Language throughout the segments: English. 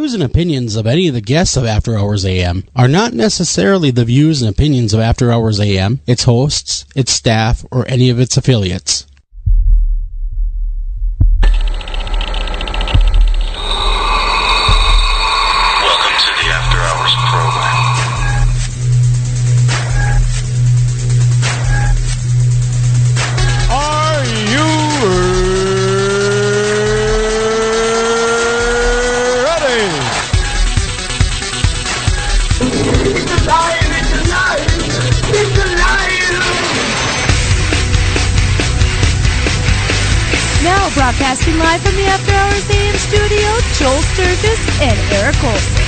views and opinions of any of the guests of After Hours AM are not necessarily the views and opinions of After Hours AM, its hosts, its staff, or any of its affiliates. Welcome to the After Hours program. Are you ready? It's alive! It's alive! It's alive! Now broadcasting live from the After Hours AM studio, Joel Sturgis and Eric Olson.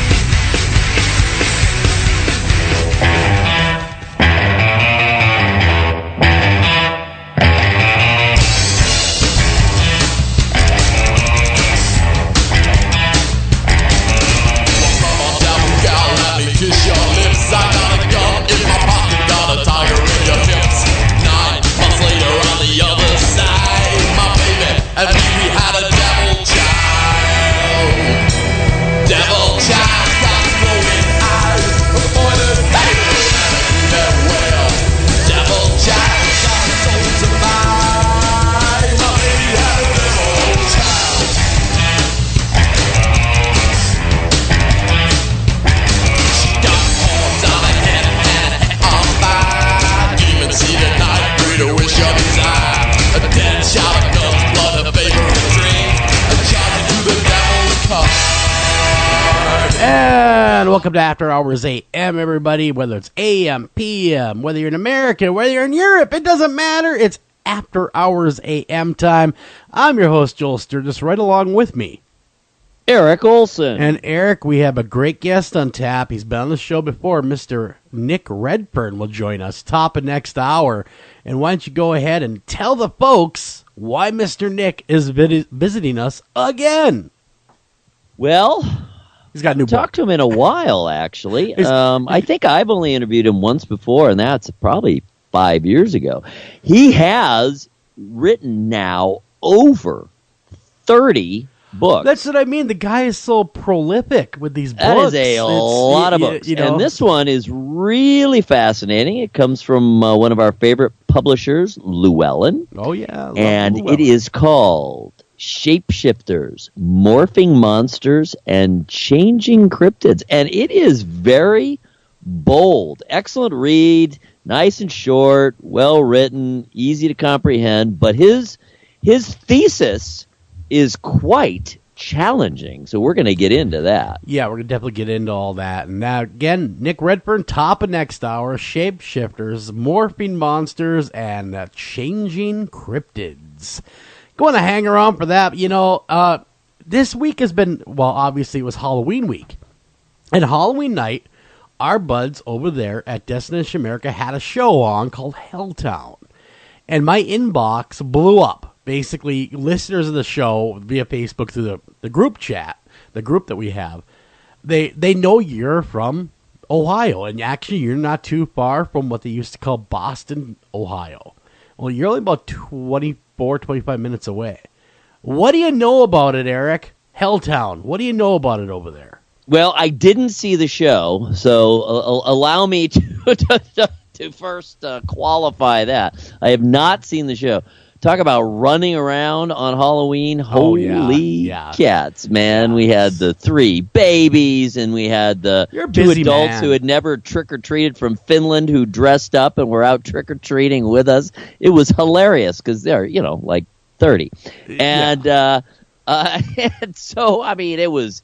Kiss your lips, I got a gun in my pocket, got a tiger in your hips. 9 months later on the other side, my baby and me, we had a devil child. Devil child, got glowing eyes, pointed fingers, farewell. Devil child, got soul to mine, my baby had a devil child. See the night, breeder wish your desire. A dead child of guns, blood, a favorite drink. A child to the devil's card. And welcome to After Hours AM, everybody. Whether it's AM, PM, whether you're in America, whether you're in Europe, it doesn't matter. It's After Hours AM time. I'm your host, Joel Sturgis, right along with me, Eric Olson. And Eric, we have a great guest on tap. He's been on the show before. Mr. Nick Redfern will join us top of next hour. And why don't you go ahead and tell the folks why Mr. Nick is visiting us again? Well, he's got a new book. Talked to him in a while, actually. I think I've only interviewed him once before, and that's probably 5 years ago. He has written now over 30 books. That's what I mean. The guy is so prolific with these books. That is a lot of books. You know. And this one is really fascinating. It comes from one of our favorite publishers, Llewellyn. Oh, yeah. And Llewellyn. it is called Shapeshifters, Morphing Monsters, and Changing Cryptids. And it is very bold. Excellent read, nice and short, well written, easy to comprehend. But his thesis is quite challenging, so we're going to get into that. Yeah, we're going to definitely get into all that. And now, again, Nick Redfern, top of next hour, Shapeshifters, Morphing Monsters, and Changing Cryptids. Going to hang around for that. You know, this week has been, well, obviously it was Halloween week. And Halloween night, our buds over there at Destination America had a show on called Helltown. And my inbox blew up. Basically, listeners of the show via Facebook through the group chat, the group that we have, they know you're from Ohio. And actually, you're not too far from what they used to call Boston, Ohio. Well, you're only about 24, 25 minutes away. What do you know about it, Eric? Helltown. What do you know about it over there? Well, I didn't see the show, so allow me to first qualify that. I have not seen the show. Talk about running around on Halloween. Holy cats, man. We had the 3 babies, and we had the 2 adults who had never trick-or-treated from Finland who dressed up and were out trick-or-treating with us. It was hilarious because they're, like 30. And, and so, I mean, it was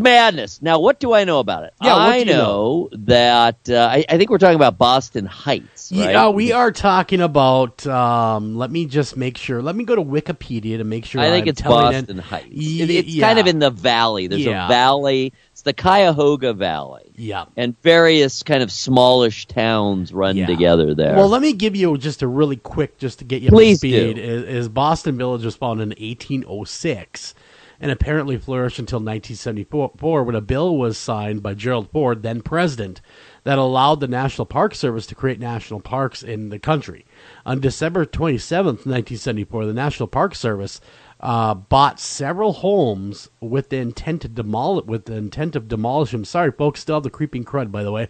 madness. Now, what do I know about it? Yeah, I know that I think we're talking about Boston Heights, right? Yeah, we are talking about, let me just make sure. Let me go to Wikipedia to make sure I think it's Boston Heights. It's kind of in the valley. There's a valley. It's the Cuyahoga Valley. Yeah. And various kind of smallish towns run together there. Well, let me give you just a really quick, just to get you up to speed, is Boston Village was founded in 1806. And apparently flourished until 1974 when a bill was signed by Gerald Ford, then president, that allowed the National Park Service to create national parks in the country. On December 27th, 1974, the National Park Service bought several homes with the intent of demolish them. Sorry, folks, still have the creeping crud, by the way.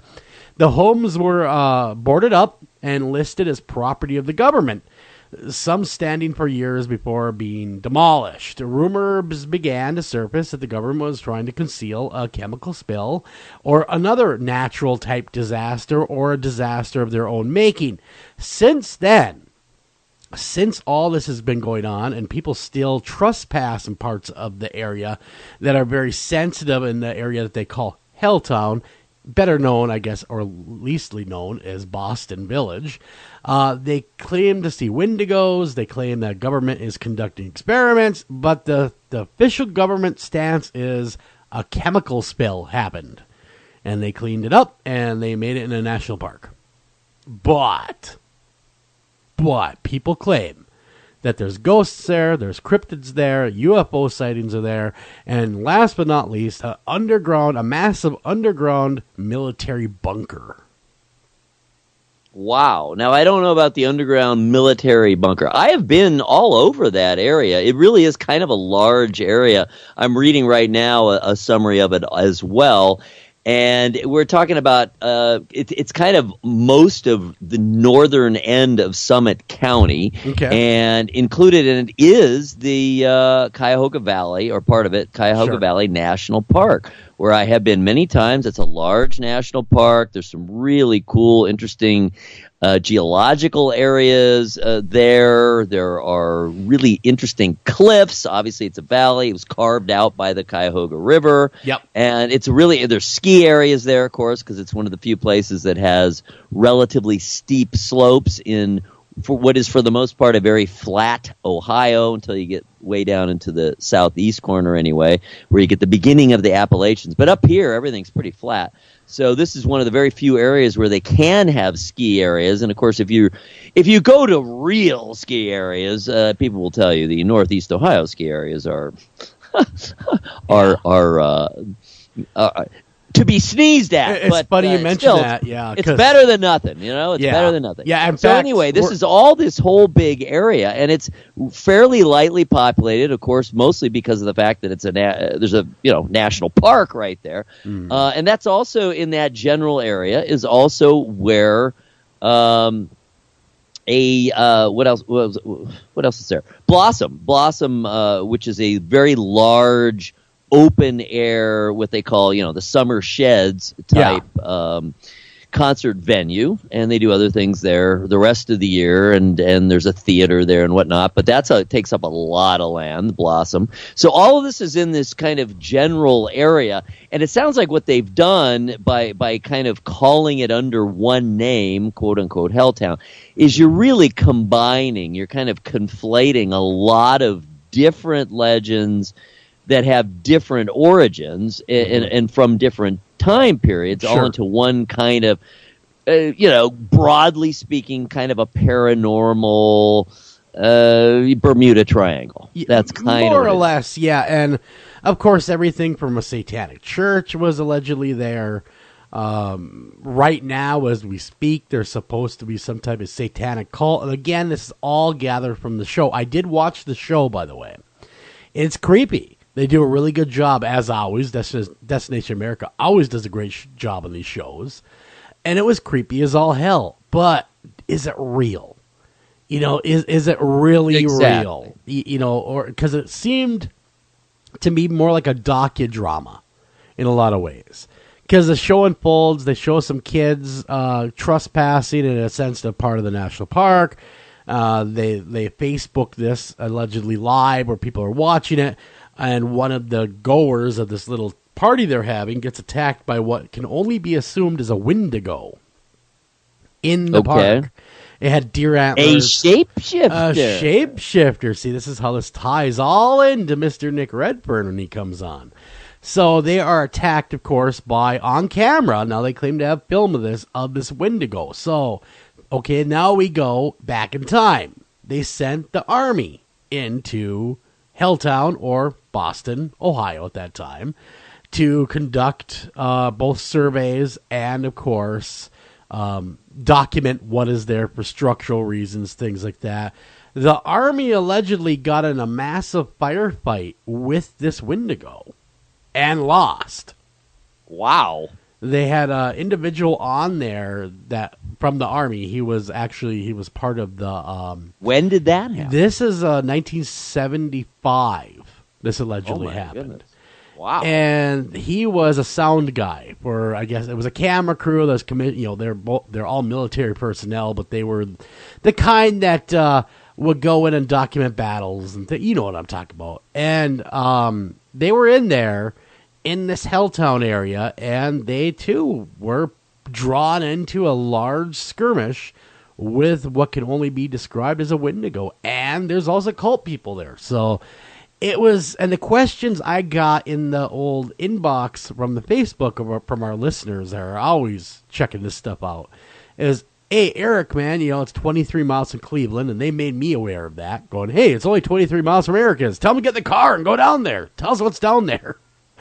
The homes were boarded up and listed as property of the government, some standing for years before being demolished. Rumors began to surface that the government was trying to conceal a chemical spill or another natural type disaster or a disaster of their own making. Since then, since all this has been going on and people still trespass in parts of the area that are very sensitive in the area that they call Helltown, better known, I guess, or leastly known as Boston Village. They claim to see Wendigos. They claim that government is conducting experiments, but the official government stance is a chemical spill happened, and they cleaned it up, and they made it in a national park. But people claim that there's ghosts there, there's cryptids there, UFO sightings are there, and last but not least, a massive underground military bunker. Wow. Now, I don't know about the underground military bunker. I have been all over that area. It really is kind of a large area. I'm reading right now a summary of it as well. And we're talking about it's kind of most of the northern end of Summit County. Okay. And included in it is the Cuyahoga Valley, or part of it, Cuyahoga Valley National Park, where I have been many times. It's a large national park. There's some really cool, interesting geological areas there. There are really interesting cliffs. Obviously, it's a valley. It was carved out by the Cuyahoga River. Yep. And it's really, there's ski areas there, of course, because it's one of the few places that has relatively steep slopes for what is, for the most part, a very flat Ohio until you get way down into the southeast corner anyway, where you get the beginning of the Appalachians. But up here, everything's pretty flat. So this is one of the very few areas where they can have ski areas. And of course, if you go to real ski areas, people will tell you the Northeast Ohio ski areas are to be sneezed at. It's funny you mention that. Yeah, it's better than nothing. It's better than nothing. Yeah. So anyway, this is all this whole big area, and it's fairly lightly populated. Of course, mostly because of the fact that there's a national park right there, and that's also in that general area is also where what else is there? Blossom, which is a very large open air, what they call, the summer sheds type concert venue, and they do other things there the rest of the year, and there's a theater there and whatnot, but it takes up a lot of land, Blossom. So all of this is in this kind of general area, and it sounds like what they've done by kind of calling it under one name, quote unquote Helltown, is you're really you're kind of conflating a lot of different legends that have different origins and from different time periods, all into one kind of, broadly speaking, kind of a paranormal Bermuda Triangle. That's kind of more or less, yeah. And of course, everything from a satanic church was allegedly there. Right now, as we speak, there's supposed to be some type of satanic cult. And again, this is all gathered from the show. I did watch the show, by the way. It's creepy. They do a really good job, as always. Destination America always does a great job on these shows. And it was creepy as all hell. But is it real? Is it really real? Or because it seemed to me more like a docudrama in a lot of ways. Because the show unfolds, they show some kids trespassing in a sensitive part of the national park. They Facebook this allegedly live where people are watching it. And one of the goers of this little party they're having gets attacked by what can only be assumed as a Wendigo in the park. It had deer antlers. A shapeshifter. A shapeshifter. See, this is how this ties all into Mr. Nick Redfern when he comes on. So they are attacked, of course, by, on camera, now they claim to have film of this Wendigo. So, okay, now we go back in time. They sent the army into Helltown, or Boston, Ohio at that time, to conduct both surveys and, of course, document what is there for structural reasons, things like that. The Army allegedly got in a massive firefight with this Wendigo and lost. Wow. They had an individual on there that from the Army. He was part of the. When did that happen? This is 1975. This allegedly happened. Goodness. Wow. And he was a sound guy for, I guess it was a camera crew that's they're all military personnel, but they were the kind that would go in and document battles and you know what I'm talking about. And they were in there in this Helltown area, and they too were drawn into a large skirmish with what can only be described as a Wendigo. And there's also cult people there. So it was, and the questions I got in the old inbox from the Facebook from our listeners that are always checking this stuff out is, hey, Eric, man, it's 23 miles from Cleveland, and they made me aware of that, going, hey, it's only 23 miles from Erica's. Tell them to get in the car and go down there. Tell us what's down there.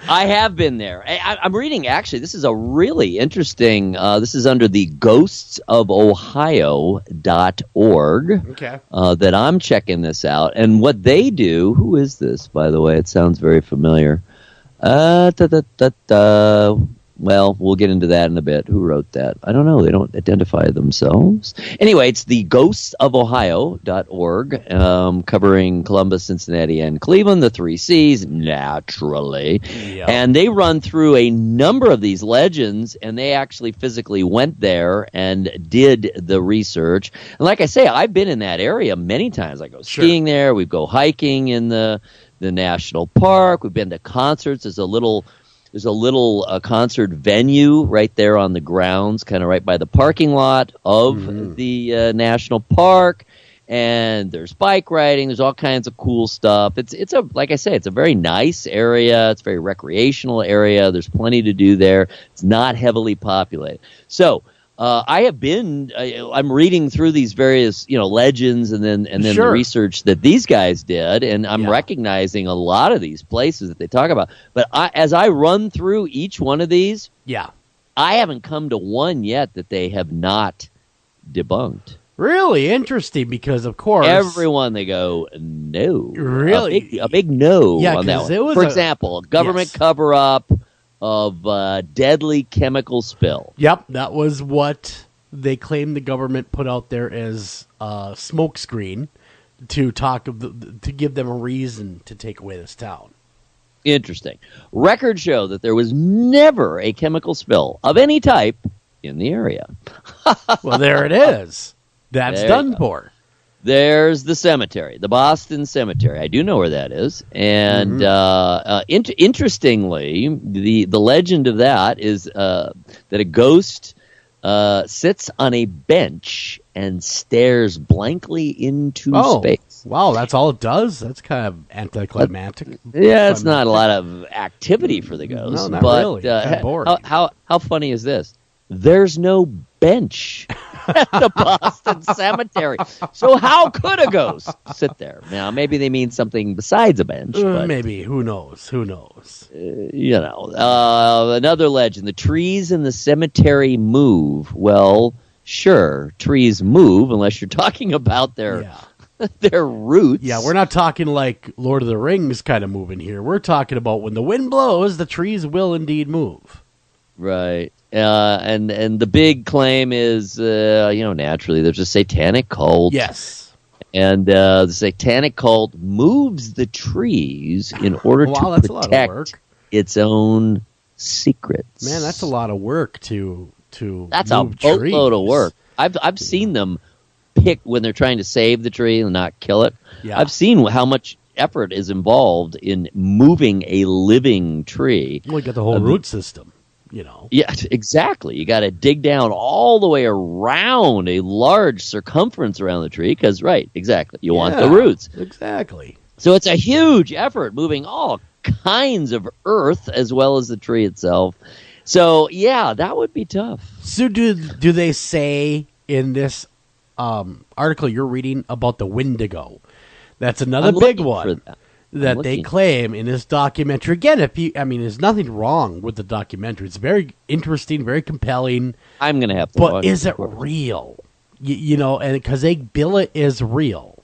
I have been there. I'm reading, actually, this is a really interesting, this is under the ghostsofohio.org that I'm checking this out. And what they do, who is this, by the way? It sounds very familiar. Well, we'll get into that in a bit. Who wrote that? I don't know. They don't identify themselves. Anyway, it's the ghostsofohio.org, covering Columbus, Cincinnati, and Cleveland, the 3 Cs, naturally. Yep. And they run through a number of these legends, and they actually physically went there and did the research. And like I say, I've been in that area many times. I go skiing there. We go hiking in the national park. We've been to concerts. There's a little concert venue right there on the grounds, kind of right by the parking lot of the national park. And there's bike riding. There's all kinds of cool stuff. Like I say, it's a very nice area. It's a very recreational area. There's plenty to do there. It's not heavily populated. So I have been. I'm reading through these various, legends, and then the research that these guys did, and I'm recognizing a lot of these places that they talk about. But as I run through each one of these, I haven't come to one yet that they have not debunked. Really interesting, because of course everyone they go no, really a big no on that one. For example, a government cover up of deadly chemical spill. Yep, that was what they claimed the government put out there as a smokescreen to give them a reason to take away this town. Interesting. Records show that there was never a chemical spill of any type in the area. Well, there it is. That's done for. There's the cemetery, the Boston Cemetery. I do know where that is. And interestingly, the legend of that is that a ghost sits on a bench and stares blankly into space. Wow, that's all it does? That's kind of anticlimactic. Yeah, it's not a lot of activity for the ghost. No, not really. Kind of boring. How funny is this? There's no bench at the Boston Cemetery. So how could a ghost sit there? Now, maybe they mean something besides a bench. But, maybe. Who knows? Another legend. The trees in the cemetery move. Well, sure, trees move unless you're talking about their roots. Yeah, we're not talking like Lord of the Rings kind of moving here. We're talking about when the wind blows, the trees will indeed move. Right. And the big claim is, naturally, there's a satanic cult. Yes. And the satanic cult moves the trees in order to protect its own secrets. Man, that's a lot of work to That's move a boatload of work. I've seen them pick when they're trying to save the tree and not kill it. Yeah. I've seen how much effort is involved in moving a living tree. Well, you got the whole root system. Yeah, exactly. You got to dig down all the way around a large circumference around the tree because, you want the roots. Exactly. So it's a huge effort moving all kinds of earth as well as the tree itself. So, yeah, that would be tough. So do they say in this article you're reading about the Wendigo? That's another big one. That they claim in this documentary. Again, there's nothing wrong with the documentary. It's very interesting, very compelling. I'm going to have to watch it. But is it real? And because they bill it as real.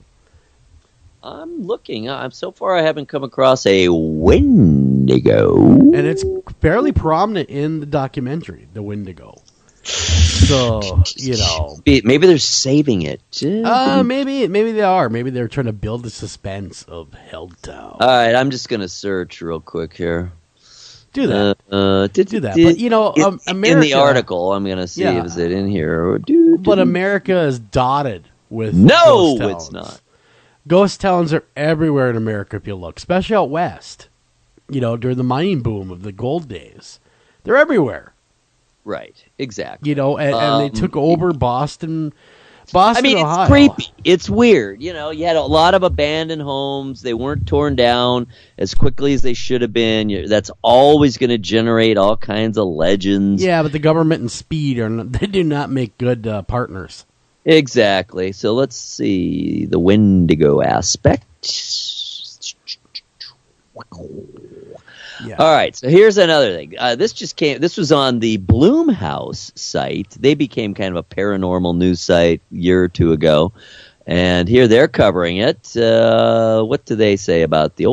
I'm looking. So far I haven't come across a Wendigo. And it's fairly prominent in the documentary, the Wendigo. So, maybe they're saving it. Maybe they are. Maybe they're trying to build the suspense of Helltown. All right, I'm just going to search real quick here. Do that. Do that. But, America... In the article, I'm going to see if it's in here. But America is dotted with No, ghost towns. It's not. Ghost towns are everywhere in America if you look, especially out west. During the mining boom of the gold days. They're everywhere. Right, exactly. And they took over Boston, Ohio. It's creepy. It's weird. You had a lot of abandoned homes. They weren't torn down as quickly as they should have been. That's always going to generate all kinds of legends. Yeah, but the government and speed they do not make good partners. Exactly. So let's see the Wendigo aspect. Yeah. All right, so here's another thing. This was on the Bloomhouse site. They became kind of a paranormal news site a year or two ago. And here they're covering it. What do they say about the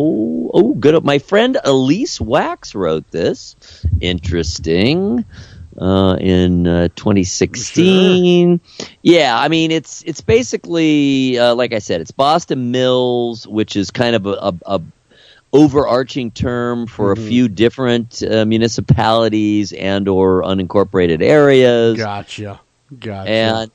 good? My friend Elise Wax wrote this. Interesting. In 2016. Sure. Yeah, it's basically, like I said, it's Boston Mills, which is kind of a overarching term for a few different municipalities and or unincorporated areas. Gotcha. And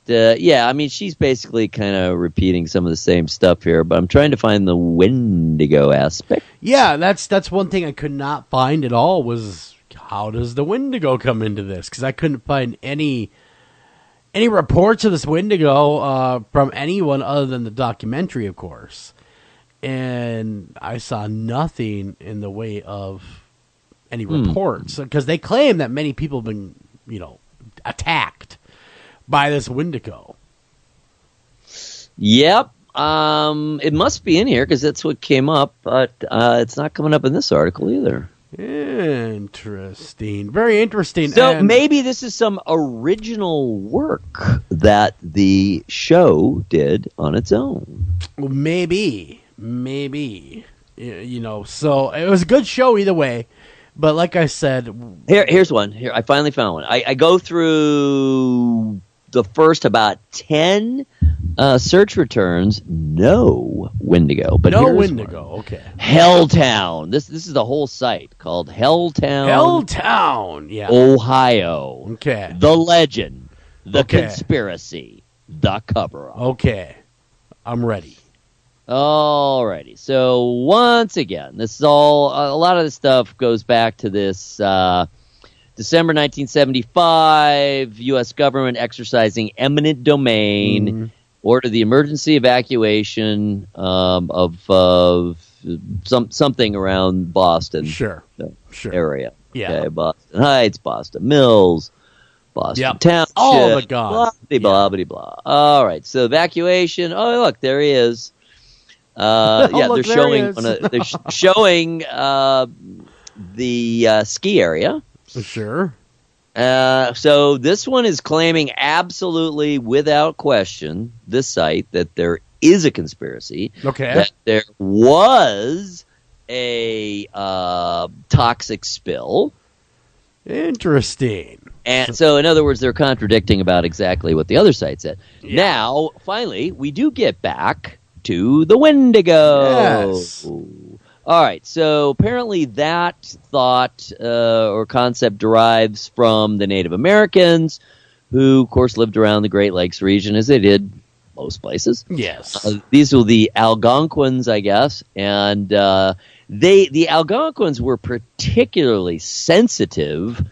she's basically kind of repeating some of the same stuff here, but I'm trying to find the Wendigo aspect. Yeah, that's one thing I could not find at all was how does the Wendigo come into this? Because I couldn't find any reports of this Wendigo from anyone other than the documentary, of course. And I saw nothing in the way of any reports because they claim that many people have been, attacked by this Wendigo. Yep. It must be in here because that's what came up, but it's not coming up in this article either. Interesting. Very interesting. So maybe this is some original work that the show did on its own. Well, maybe. So it was a good show either way. But like I said... Here's one. Here, I finally found one. I go through the first about 10 search returns. No Wendigo. But no Wendigo, okay. Helltown. This is the whole site called Helltown, yeah. Ohio. Okay. The legend. The conspiracy. The cover-up. Okay. I'm ready. Alrighty. So once again, this is all a lot of this stuff goes back to this December 1975 U.S. government exercising eminent domain, ordered the emergency evacuation of something around Boston. Sure. Area. Yeah. Okay, Boston Heights, Boston Mills, Boston Township. Oh my God. Blah, blah, blah. All right. So evacuation. Oh, look, there he is. They're showing the ski area. Sure. So this one is claiming absolutely without question, this site, that there is a conspiracy. Okay. That there was a toxic spill. Interesting. And so, in other words, they're contradicting about exactly what the other site said. Yeah. Now, finally, we do get back to the Wendigo. Yes. All right. So apparently that thought or concept derives from the Native Americans, who, of course, lived around the Great Lakes region, as they did most places. Yes. These were the Algonquins, I guess, and the Algonquins were particularly sensitive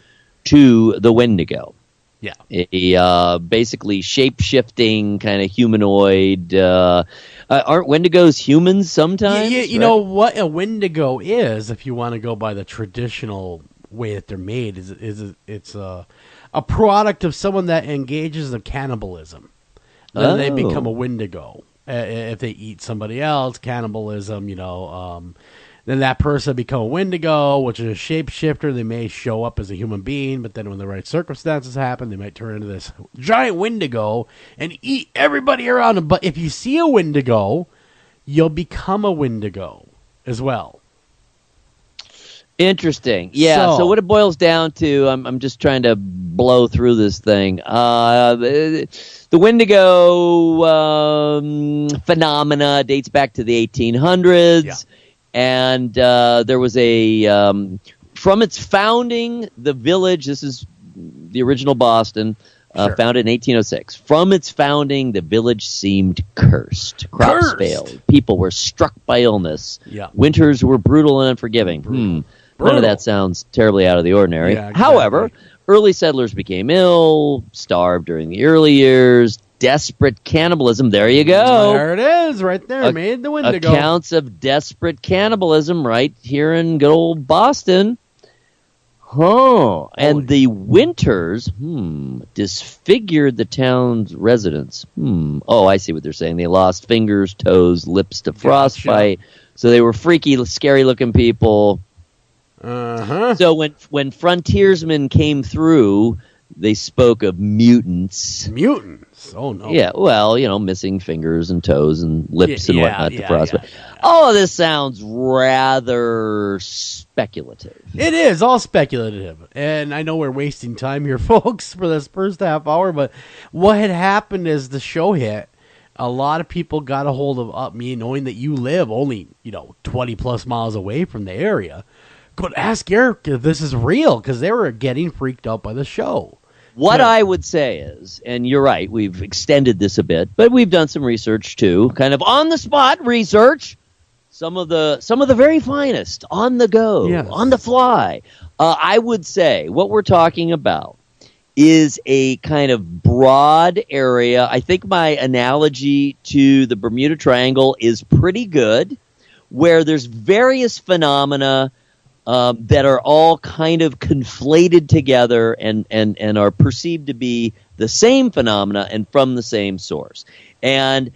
to the Wendigo. Yeah. A basically shape-shifting kind of humanoid. Aren't Wendigos humans sometimes? You know what a Wendigo is, if you want to go by the traditional way that they're made, it's a product of someone that engages in cannibalism. Then they become a Wendigo. If they eat somebody else, cannibalism, then that person become a Wendigo, which is a shapeshifter. They may show up as a human being, but then when the right circumstances happen, they might turn into this giant Wendigo and eat everybody around them. But if you see a Wendigo, you'll become a Wendigo as well. Interesting. Yeah. So what it boils down to, I'm just trying to blow through this thing. The Wendigo phenomena dates back to the 1800s, and there was from its founding, the village. This is the original Boston. Founded in 1806. From its founding, the village seemed cursed. Crops failed. People were struck by illness. Winters were brutal and unforgiving. None of that sounds terribly out of the ordinary. Yeah, exactly. However, early settlers became ill, starved during the early years, desperate cannibalism. There you go. There it is, right there. Made the Wendigo. Accounts of desperate cannibalism right here in good old Boston. And the winters disfigured the town's residents. Oh, I see what they're saying. They lost fingers, toes, lips to frostbite. So they were freaky, scary-looking people. So when frontiersmen came through, they spoke of mutants. Mutants? Oh, no. Yeah, well, missing fingers and toes and lips and whatnot to frostbite. All of this sounds rather speculative. It is all speculative. And I know we're wasting time here, folks, for this first half hour, but what had happened is the show hit. A lot of people got a hold of me knowing that you live only, 20 plus miles away from the area. But ask Eric if this is real, because they were getting freaked out by the show. What I would say is, and you're right, we've extended this a bit, but we've done some research too, kind of on the spot research. Some of the very finest on the go, on the fly. I would say what we're talking about is a kind of broad area. I think my analogy to the Bermuda Triangle is pretty good, where there's various phenomena that are all kind of conflated together and are perceived to be the same phenomena and from the same source. And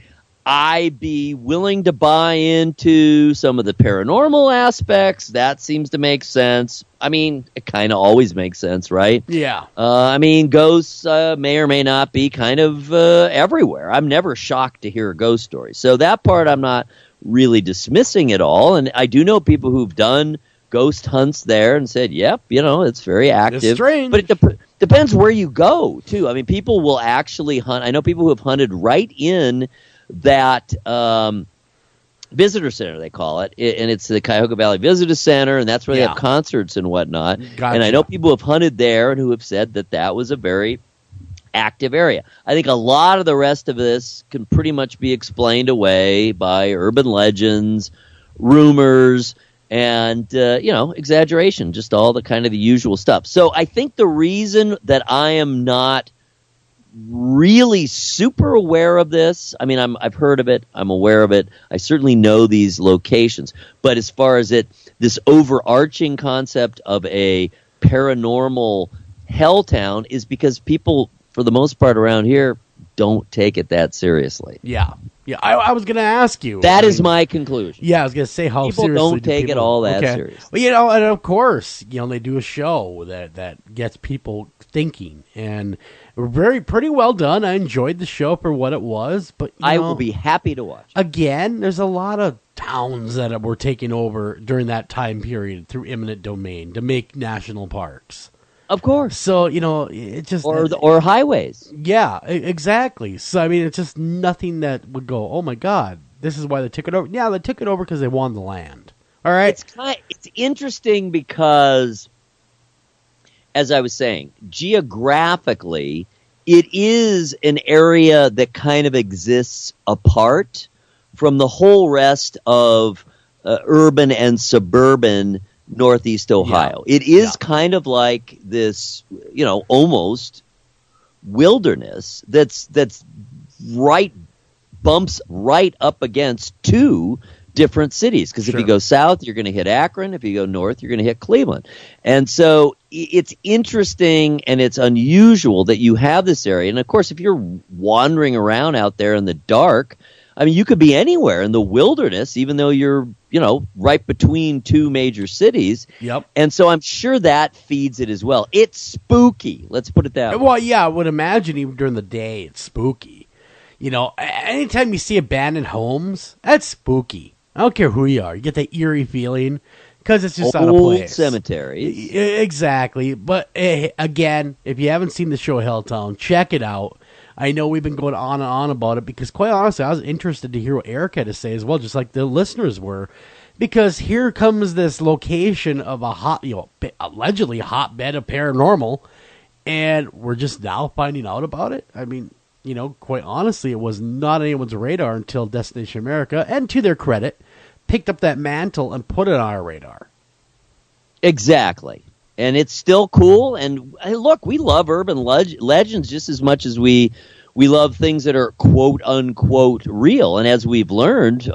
I'd be willing to buy into some of the paranormal aspects. That seems to make sense. I mean, it kind of always makes sense, right? Yeah. I mean, ghosts may or may not be kind of everywhere. I'm never shocked to hear a ghost story. So that part I'm not really dismissing at all. And I do know people who've done ghost hunts there and said, yep, it's very active. It's strange. But it depends where you go, too. I mean, people will actually hunt. I know people who have hunted right in that visitor center, they call it, and it's the Cuyahoga Valley Visitor Center, and that's where they have concerts and whatnot. Gotcha. And I know people who have hunted there and who have said that was a very active area. I think a lot of the rest of this can pretty much be explained away by urban legends, rumors, and exaggeration, just all the kind of the usual stuff. So I think the reason that I am not really super aware of this, I mean, I've heard of it, I'm aware of it, I certainly know these locations, but as far as this overarching concept of a paranormal helltown is because people, for the most part around here, don't take it that seriously. Yeah. I was going to ask you. That is my conclusion. Yeah, I was going to say how people seriously don't take it all that seriously. Well, and of course, they do a show that gets people thinking, and pretty well done. I enjoyed the show for what it was, but I will be happy to watch. Again, there's a lot of towns that were taken over during that time period through eminent domain to make national parks. Of course. So, it just... Or highways. Yeah, exactly. So, I mean, it's just nothing that would go, oh, my God, this is why they took it over. Yeah, they took it over because they wanted the land. All right? It's interesting because, as I was saying, geographically, it is an area that kind of exists apart from the whole rest of urban and suburban Northeast Ohio. It is kind of like this, almost wilderness that's bumps right up against two different cities. Because if you go south, you're going to hit Akron. If you go north, you're going to hit Cleveland. And so it's interesting and it's unusual that you have this area. And of course, if you're wandering around out there in the dark, I mean, you could be anywhere in the wilderness, even though you're, right between two major cities. Yep. And so I'm sure that feeds it as well. It's spooky. Let's put it that way. Well, yeah, I would imagine even during the day it's spooky. anytime you see abandoned homes, that's spooky. I don't care who you are. You get that eerie feeling because it's just out of place. Old cemeteries. Exactly. But again, if you haven't seen the show Helltown, check it out. I know we've been going on and on about it because, quite honestly, I was interested to hear what Eric had to say as well, just like the listeners were. Because here comes this location of a allegedly hotbed of paranormal, and we're just now finding out about it. I mean, quite honestly, it was not on anyone's radar until Destination America, and to their credit, picked up that mantle and put it on our radar. Exactly. And it's still cool. And look, we love urban legends just as much as we love things that are quote unquote real. And as we've learned,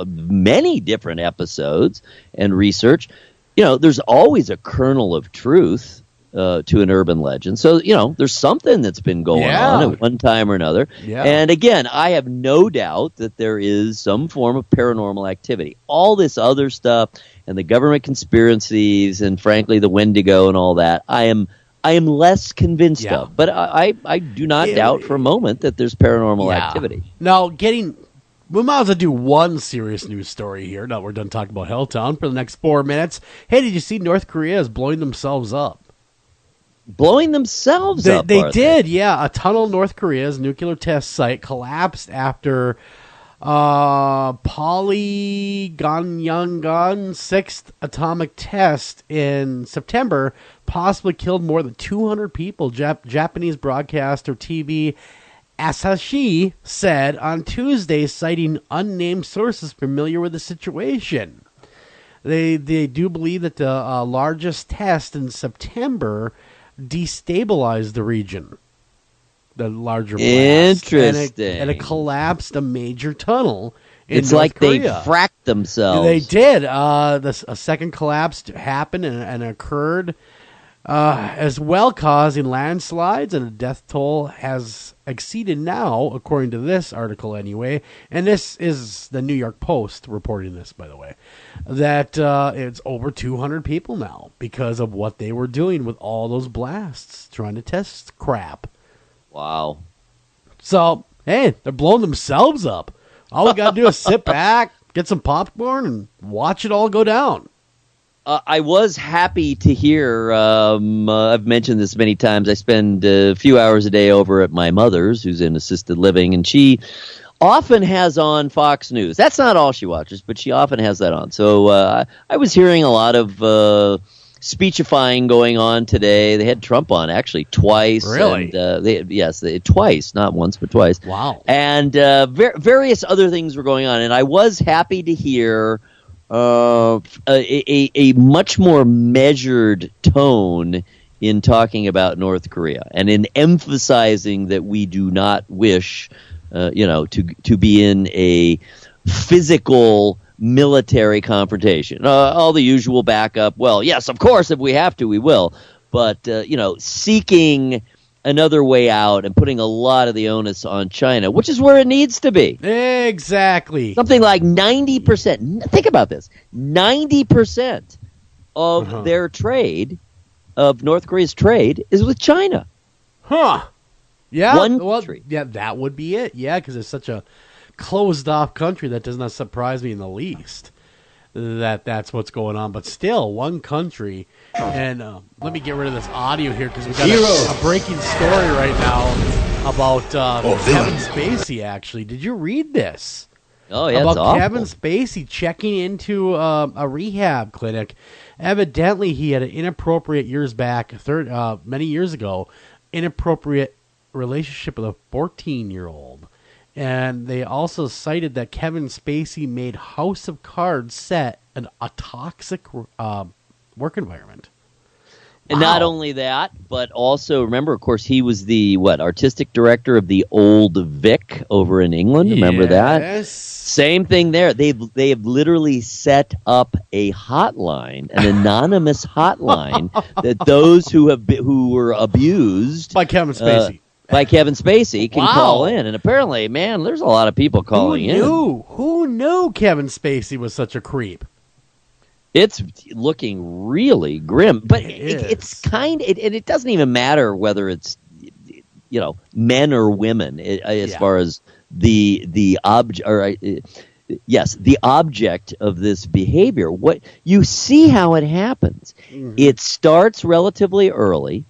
many different episodes and research, there's always a kernel of truth to an urban legend. So, there's something that's been going on at one time or another. Yeah. And again, I have no doubt that there is some form of paranormal activity. All this other stuff and the government conspiracies and, frankly, the Wendigo and all that, I am less convinced of. But I do not doubt for a moment that there's paranormal activity. Now, we might as well do one serious news story here. Now we're done talking about Helltown for the next 4 minutes. Hey, did you see North Korea is blowing themselves up? Blowing themselves up? They did, yeah. A tunnel in North Korea's nuclear test site collapsed after Polygonyangon's sixth atomic test in September possibly killed more than 200 people. Japanese broadcaster TV Asahi said on Tuesday, citing unnamed sources familiar with the situation. They do believe that the largest test in September destabilized the region. The larger blast. Interesting. And it collapsed a major tunnel in It's North like Korea. they fracked themselves. They did. A second collapse happened and occurred as well, causing landslides, and the death toll has exceeded now, according to this article anyway, and this is the New York Post reporting this, by the way, that it's over 200 people now because of what they were doing with all those blasts, trying to test crap. Wow. So, hey, they're blowing themselves up. All we got to do is sit back, get some popcorn, and watch it all go down. I was happy to hear, I've mentioned this many times, I spend a few hours a day over at my mother's, who's in assisted living, and she often has on Fox News. That's not all she watches, but she often has that on. So I was hearing a lot of speechifying going on today. They had Trump on actually twice. Really? And, twice, not once, but twice. Wow. And various other things were going on. And I was happy to hear a much more measured tone in talking about North Korea and in emphasizing that we do not wish, to be in a physical military confrontation. All the usual backup. Well, yes, of course, if we have to, we will. But, seeking another way out and putting a lot of the onus on China, which is where it needs to be. Exactly. Something like 90%. Think about this. 90% of their trade, of North Korea's trade, is with China. Huh. Yeah. One country. Yeah, that would be it. Yeah, because it's such a closed-off country that does not surprise me in the least that's what's going on. But still, one country. And let me get rid of this audio here because we got a breaking story right now about Kevin Spacey, actually. Did you read this? Oh, yeah, about it's awful. Kevin Spacey checking into a rehab clinic. Evidently, he had an inappropriate many years ago, inappropriate relationship with a 14-year-old. And they also cited that Kevin Spacey made House of Cards set a toxic work environment. And not only that, but also, remember, of course, he was the, artistic director of the Old Vic over in England. Remember that? Same thing there. They have literally set up a hotline, an anonymous hotline, that those who were abused by Kevin Spacey. Can call in. And apparently, man, there's a lot of people calling in. Who knew Kevin Spacey was such a creep? It's looking really grim, but it's and it doesn't even matter whether it's men or women as far as the object, or yes, the object of this behavior. What you see how it happens. Mm-hmm. It starts relatively early,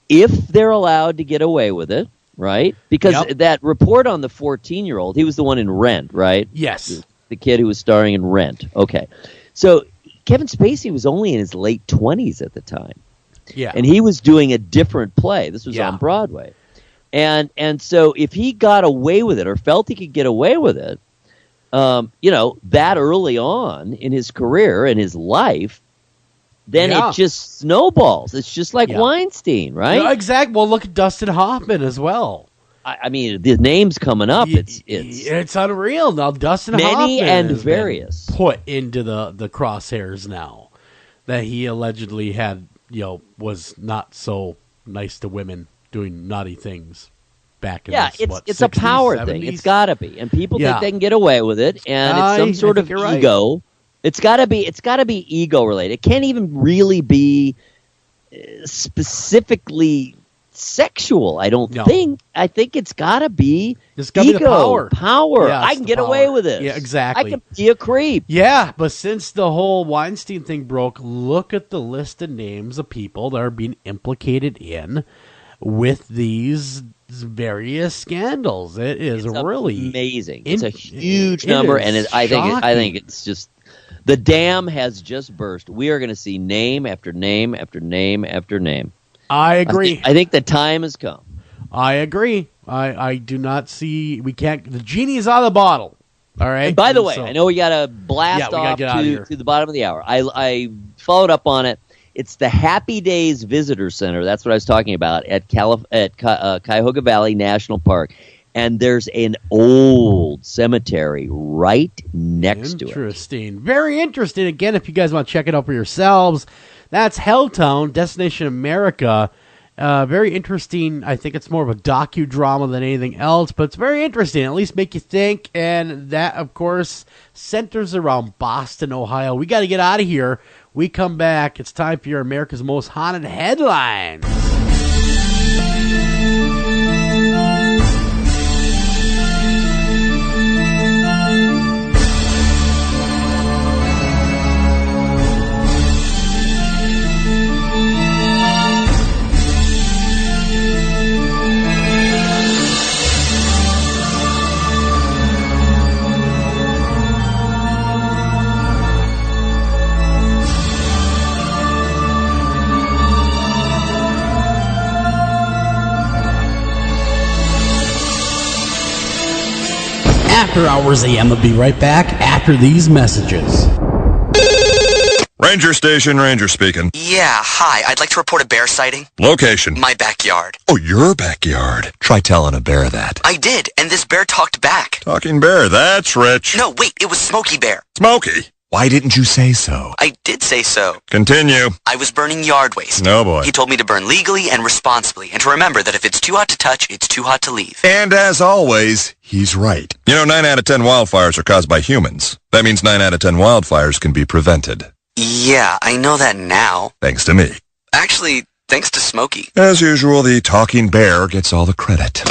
if they're allowed to get away with it, right? Because that report on the 14-year-old, he was the one in Rent, right? Yes, the kid who was starring in Rent. Okay, so Kevin Spacey was only in his late 20s at the time. Yeah, and he was doing a different play. This was on Broadway. And so if he got away with it or felt he could get away with it, that early on in his career and his life, then it just snowballs. It's just like Weinstein, right? Yeah, exactly. Well, look at Dustin Hoffman as well. I mean, the name's coming up. It's unreal. Now, Dustin many Hoffman and has various been put into the crosshairs now that he allegedly had, was not so nice to women, doing naughty things back in it's a power 70s? thing. It's got to be, and people think they can get away with it, and it's some sort of ego. Right. It's got to be ego related. It can't even really be specifically sexual. I don't think. I think it's got to be ego, power. Yeah, I can get away with it. Yeah, exactly. I can be a creep. Yeah, but since the whole Weinstein thing broke, look at the list of names of people that are being implicated in with these various scandals. It is really amazing. It's a huge number, and I think it's just the dam has just burst. We are going to see name after name after name after name. I agree. I think the time has come. I agree. I do not see. We can't. The genie is out of the bottle. All right. And by the way, I know we got to blast off to the bottom of the hour. I followed up on it. It's the Happy Days Visitor Center. That's what I was talking about at Cuyahoga Valley National Park. And there's an old cemetery right next to it. Interesting. Very interesting. Again, if you guys want to check it out for yourselves, that's Helltown, Destination America. Very interesting. I think it's more of a docudrama than anything else, but it's very interesting. At least make you think. And that, of course, centers around Boston, Ohio. We got to get out of here. We come back. It's time for your America's Most Haunted Headlines. After Hours AM will be right back after these messages. Ranger Station, Ranger speaking. Yeah, hi. I'd like to report a bear sighting. Location. My backyard. Oh, your backyard. Try telling a bear that. I did, and this bear talked back. Talking bear, that's rich. No, wait, it was Smokey Bear. Smokey? Why didn't you say so? I did say so. Continue. I was burning yard waste. Oh, boy. He told me to burn legally and responsibly, and to remember that if it's too hot to touch, it's too hot to leave. And as always, he's right. 9 out of 10 wildfires are caused by humans. That means 9 out of 10 wildfires can be prevented. Yeah, I know that now. Thanks to me. Actually, thanks to Smokey. As usual, the talking bear gets all the credit.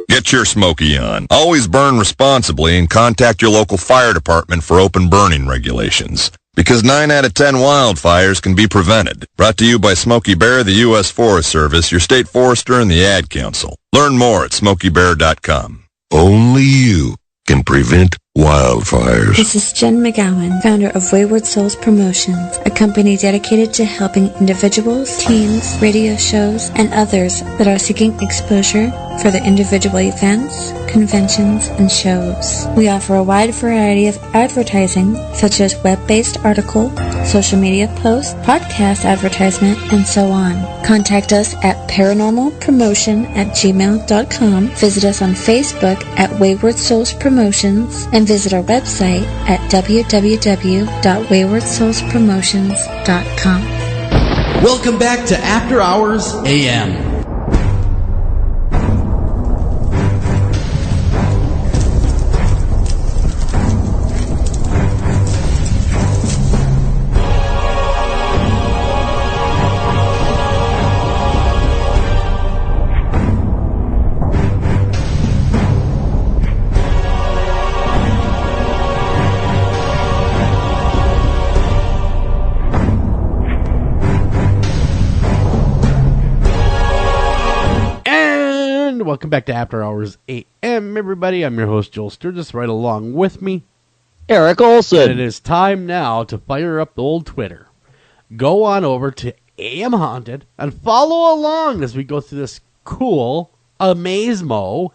Get your Smokey on. Always burn responsibly and contact your local fire department for open burning regulations. Because 9 out of 10 wildfires can be prevented. Brought to you by Smokey Bear, the U.S. Forest Service, your state forester, and the Ad Council. Learn more at smokeybear.com. Only you can prevent wildfires. This is Jen McGowan, founder of Wayward Souls Promotions, a company dedicated to helping individuals, teams, radio shows, and others that are seeking exposure for their individual events, conventions, and shows. We offer a wide variety of advertising, such as web-based article, social media posts, podcast advertisement, and so on. Contact us at paranormalpromotion@gmail.com, visit us on Facebook at Wayward Souls Promotions, and visit our website at www.waywardsoulspromotions.com. Welcome back to After Hours AM. welcome back to After Hours AM, everybody. I'm your host, Joel Sturgis, right along with me, Eric Olson. And it is time now to fire up the old Twitter. Go on over to AM Haunted and follow along as we go through this cool Amazemo,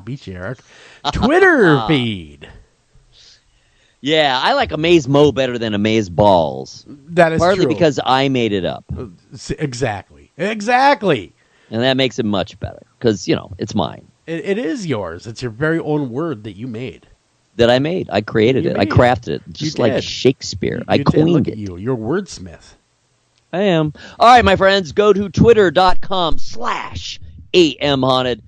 beat you, Eric, Twitter feed. Yeah, I like Amaze Mo better than Amaze Balls. That is partly true. because I made it up. Exactly. And that makes it much better because, it's mine. It is yours. It's your very own word that you made. That I made. I created it. I crafted it. Just like Shakespeare. I coined it. You're wordsmith. I am. All right, my friends, go to twitter.com/AM Haunted.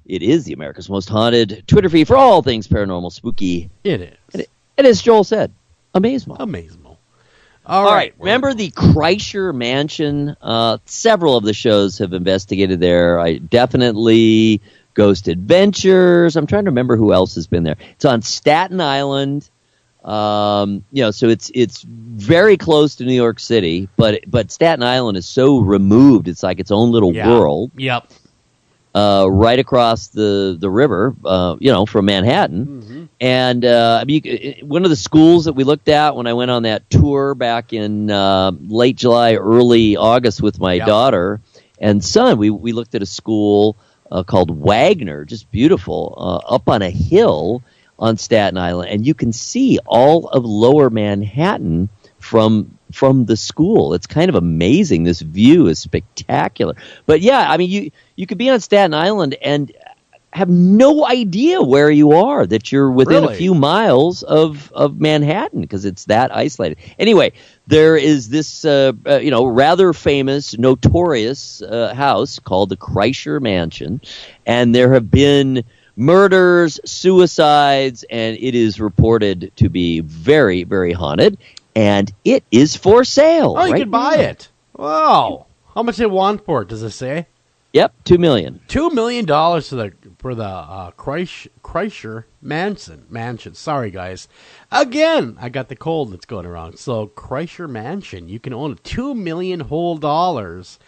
It is the America's Most Haunted Twitter feed for all things paranormal, spooky. It is. And as Joel said, Amazemo. All right. Remember the Kreischer Mansion? Several of the shows have investigated there. I definitely Ghost Adventures. I'm trying to remember who else has been there. It's on Staten Island. So it's very close to New York City, but Staten Island is so removed. It's like its own little world. Yep. Right across the river, from Manhattan. Mm-hmm. And one of the schools that we looked at when I went on that tour back in late July, early August with my daughter and son, we looked at a school called Wagner, just beautiful, up on a hill on Staten Island. And you can see all of lower Manhattan from the school. It's kind of amazing. This view is spectacular. But yeah, you could be on Staten Island and have no idea where you are, that you're within a few miles of Manhattan because it's that isolated. Anyway, there is this rather famous, notorious house called the Kreischer Mansion, and there have been murders, suicides, and it is reported to be very, very haunted. And it is for sale. Oh, you can buy it. Wow. How much they want for it, does it say? Yep, $2 million. $2 million for the Kreischer Mansion. Sorry, guys. Again, I got the cold that's going around. So, Kreischer Mansion, you can own $2 million whole dollars.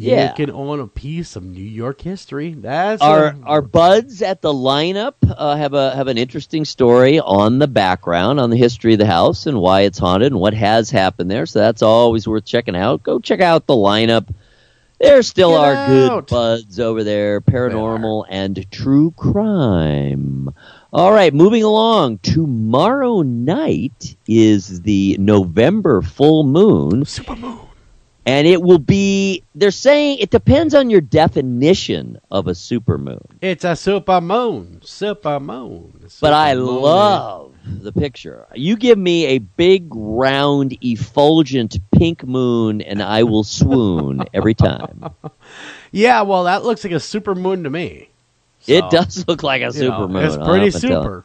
Yeah. You can own a piece of New York history. That's our buds at the lineup have an interesting story on the background, on the history of the house and why it's haunted and what has happened there. So that's always worth checking out. Go check out the lineup. There still are good buds over there, paranormal and true crime. All right, moving along. Tomorrow night is the November full moon. Supermoon. And it will be, they're saying, it depends on your definition of a supermoon. It's a supermoon. But I love the picture. You give me a big, round, effulgent pink moon, and I will swoon every time. Yeah, well, that looks like a supermoon to me. So, it does look like a supermoon. It's pretty super.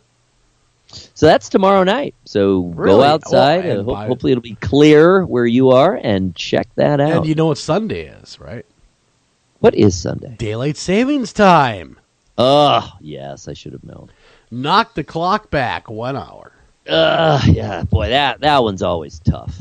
So that's tomorrow night. So go outside. Hopefully it'll be clear where you are and check that out. And you know what Sunday is, right? What is Sunday? Daylight savings time. Yes, I should have known. Knock the clock back 1 hour. Yeah, boy, that one's always tough.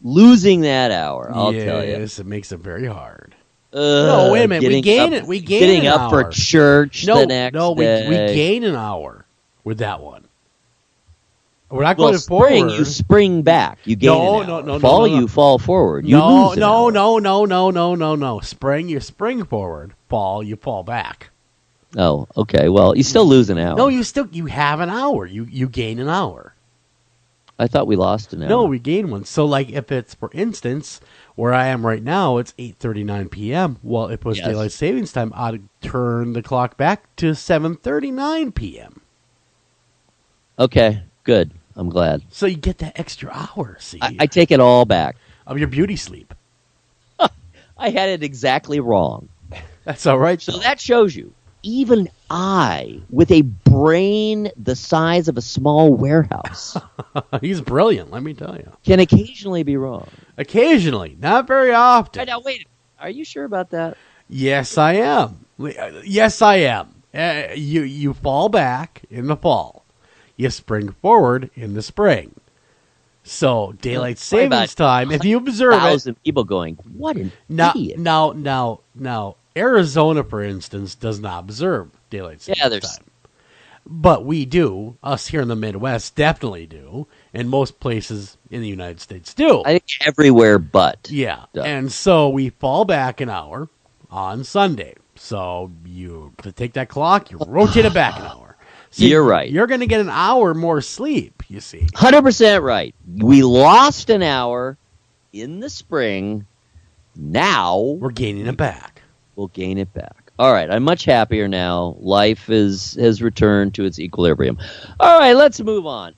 Losing that hour, I'll tell you. Yes, it makes it very hard. No, wait a minute. We gain it. We gain getting up for church the next day. We gain an hour with that one. We're not going spring, forward. You spring back. You gain an hour. No. Fall, you fall forward. You lose an hour. No. Spring, you spring forward. Fall, you fall back. Oh, okay. Well, you still lose an hour. No, you have an hour. You gain an hour. I thought we lost an hour. No, we gain one. So, like, if it's, for instance, where I am right now, it's 8:39 p.m. Well, if it was daylight savings time, I'd turn the clock back to 7:39 p.m. Okay, good. I'm glad. So you get that extra hour, see? I take it all back. Of your beauty sleep. I had it exactly wrong. That's all right. So that shows you, even I, with a brain the size of a small warehouse. He's brilliant, let me tell you. Can occasionally be wrong. Occasionally, not very often. Now, wait. Are you sure about that? Yes, I am. Yes, I am. You fall back in the fall. You spring forward in the spring. So daylight savings time. If you observe 1,000 people going, what an idiot! Now, Arizona, for instance, does not observe daylight savings time. But we do. Us here in the Midwest definitely do. And most places in the United States do. I think everywhere but. Yeah. And so we fall back an hour on Sunday. So you take that clock, you rotate it back an hour. So you're right. You're going to get an hour more sleep, you see. 100% right. We lost an hour in the spring. Now we're gaining it back. We'll gain it back. All right, I'm much happier now. Life has returned to its equilibrium. All right, let's move on.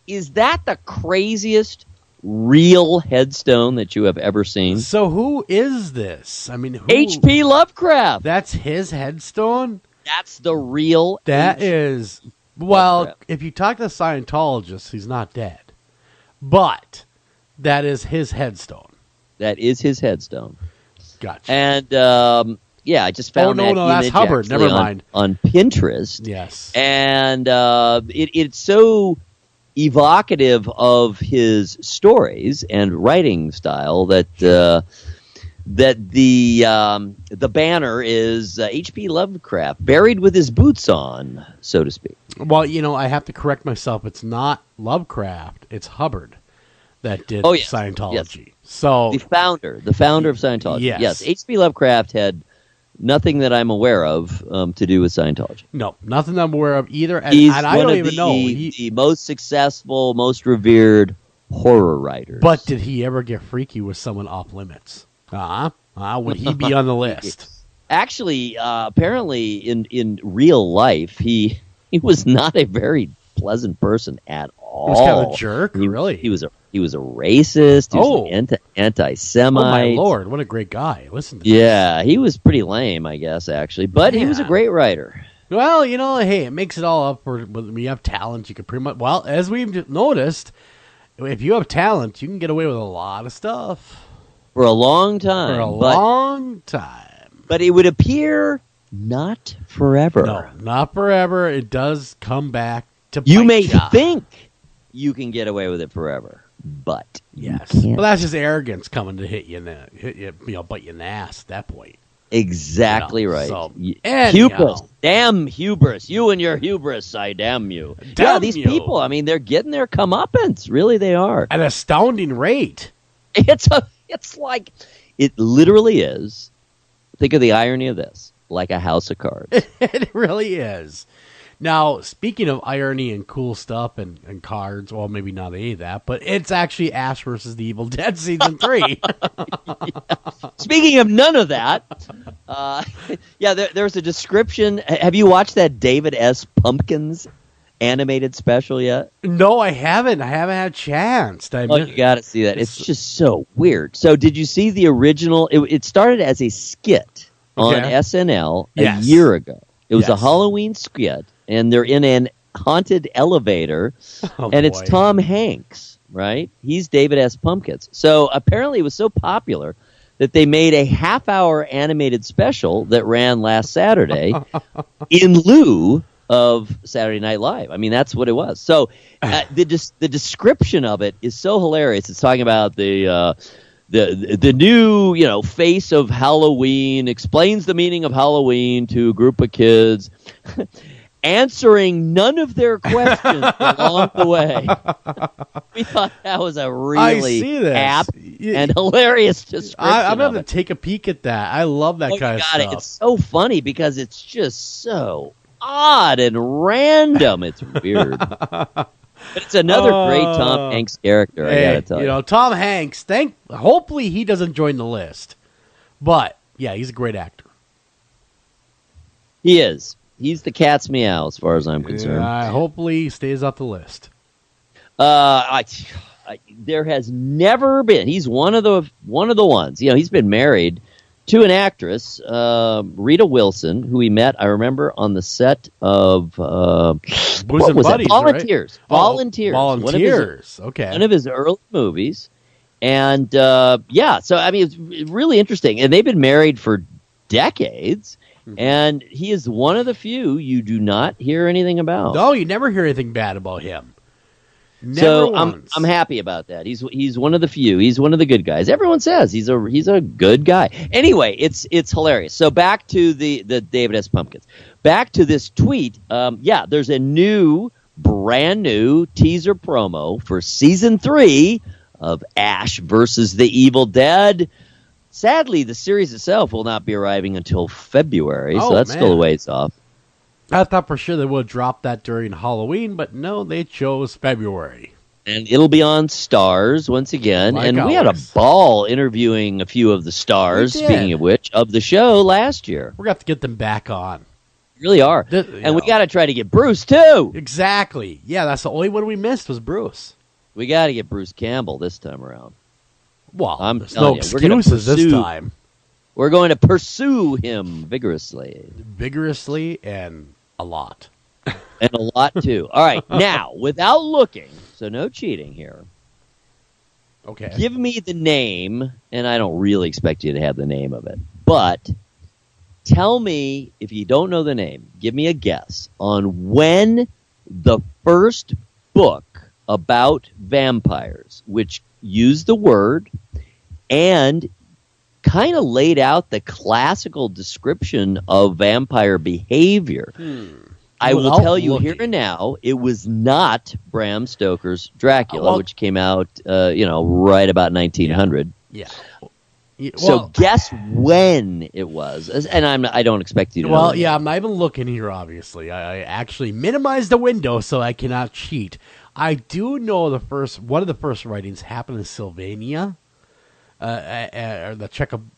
Is that the craziest real headstone that you have ever seen? So who is this? I mean, who? H.P. Lovecraft. That's his headstone? That's the real. That is. Well, Lovecraft. If you talk to Scientologists, he's not dead. But that is his headstone. That is his headstone. Gotcha. And yeah, I just found that that's image Hubbard. Never mind. On Pinterest. Yes. And it's so evocative of his stories and writing style that that the banner is H.P. Lovecraft buried with his boots on, so to speak. Well, I have to correct myself. It's not Lovecraft. It's Hubbard that did Scientology. Yes. So the founder of Scientology. Yes. H.P. Lovecraft had nothing that I'm aware of to do with Scientology. No, nothing I'm aware of either. And, He's I don't even know. The most successful, most revered horror writers. But did he ever get freaky with someone off limits? Would he be on the list? Actually, apparently in real life, he was not a very pleasant person at all. He was kind of a jerk, really. He was a racist. He was an anti-Semite. Oh my lord, what a great guy! Listen to this. He was pretty lame, I guess, actually, but he was a great writer. Well, hey, it makes it all up for when you have talent. You can pretty much, well, as we've noticed, if you have talent, you can get away with a lot of stuff for a long time. But it would appear not forever. No, not forever. It does come back to you may think you can get away with it forever, but yes, well, that's just arrogance coming to hit you, bite you in the ass at that point. Exactly right. So, hubris, damn hubris! You and your hubris, I damn you. Damn these you. people. I mean, they're getting their comeuppance. Really, they are at an astounding rate. It's like it literally is. Think of the irony of this: like a house of cards. It really is. Now, speaking of irony and cool stuff and cards, well, maybe not any of that, but it's actually Ash versus the Evil Dead Season 3. Speaking of none of that, there's a description. Have you watched that David S. Pumpkins animated special yet? No, I haven't. I haven't had a chance. You got to see that. It's just so weird. So did you see the original? It started as a skit on SNL a year ago. It was a Halloween skit. And they're in an haunted elevator, and it's Tom Hanks, right? He's David S. Pumpkins. So apparently it was so popular that they made a half-hour animated special that ran last Saturday in lieu of Saturday Night Live. I mean, that's what it was. So the description of it is so hilarious. It's talking about the new face of Halloween, explains the meaning of Halloween to a group of kids. Answering none of their questions along the way. We thought that was a really apt and hilarious description. I'm going to take a peek at that. I love that kind of stuff. It's so funny because it's just so odd and random. It's weird. But it's another great Tom Hanks character, I got to tell you. Tom Hanks, hopefully he doesn't join the list. But, yeah, he's a great actor. He is. He's the cat's meow, as far as I'm concerned. Hopefully, he stays off the list. There has never been. He's one of the ones. He's been married to an actress, Rita Wilson, who he met. I remember on the set of Bosom Buddies, Volunteers. Right? Volunteers. One of his early movies, and So I mean, it's really interesting. And they've been married for decades. And he is one of the few you do not hear anything about. No, you never hear anything bad about him. So I'm happy about that. He's one of the few. He's one of the good guys. Everyone says he's a good guy. Anyway, it's hilarious. So back to the David S. Pumpkins. Back to this tweet. There's a brand new teaser promo for season 3 of Ash versus the Evil Dead. Sadly, the series itself will not be arriving until February, so that's still a ways off. I thought for sure they would drop that during Halloween, but no, they chose February. And it'll be on Stars once again. We had a ball interviewing a few of the stars, speaking of which, of the show last year. We're going to have to get them back on. We really are. We got to try to get Bruce, too. Exactly. Yeah, that's the only one we missed was Bruce. We got to get Bruce Campbell this time around. Well, there's no excuses this time. We're going to pursue him vigorously. Vigorously and a lot. And a lot, too. All right, now, without looking, so no cheating here. Okay. Give me the name, and I don't really expect you to have the name of it, but tell me, if you don't know the name, give me a guess on when the first book about vampires, which used the word and kind of laid out the classical description of vampire behavior. I will tell you here and now, it was not Bram Stoker's Dracula, which came out, right about 1900. Yeah. So guess when it was, and I don't expect you to know. Well, yeah, I'm not even looking here, obviously. I actually minimized the window so I cannot cheat. I do know one of the first writings happened in Sylvania, or the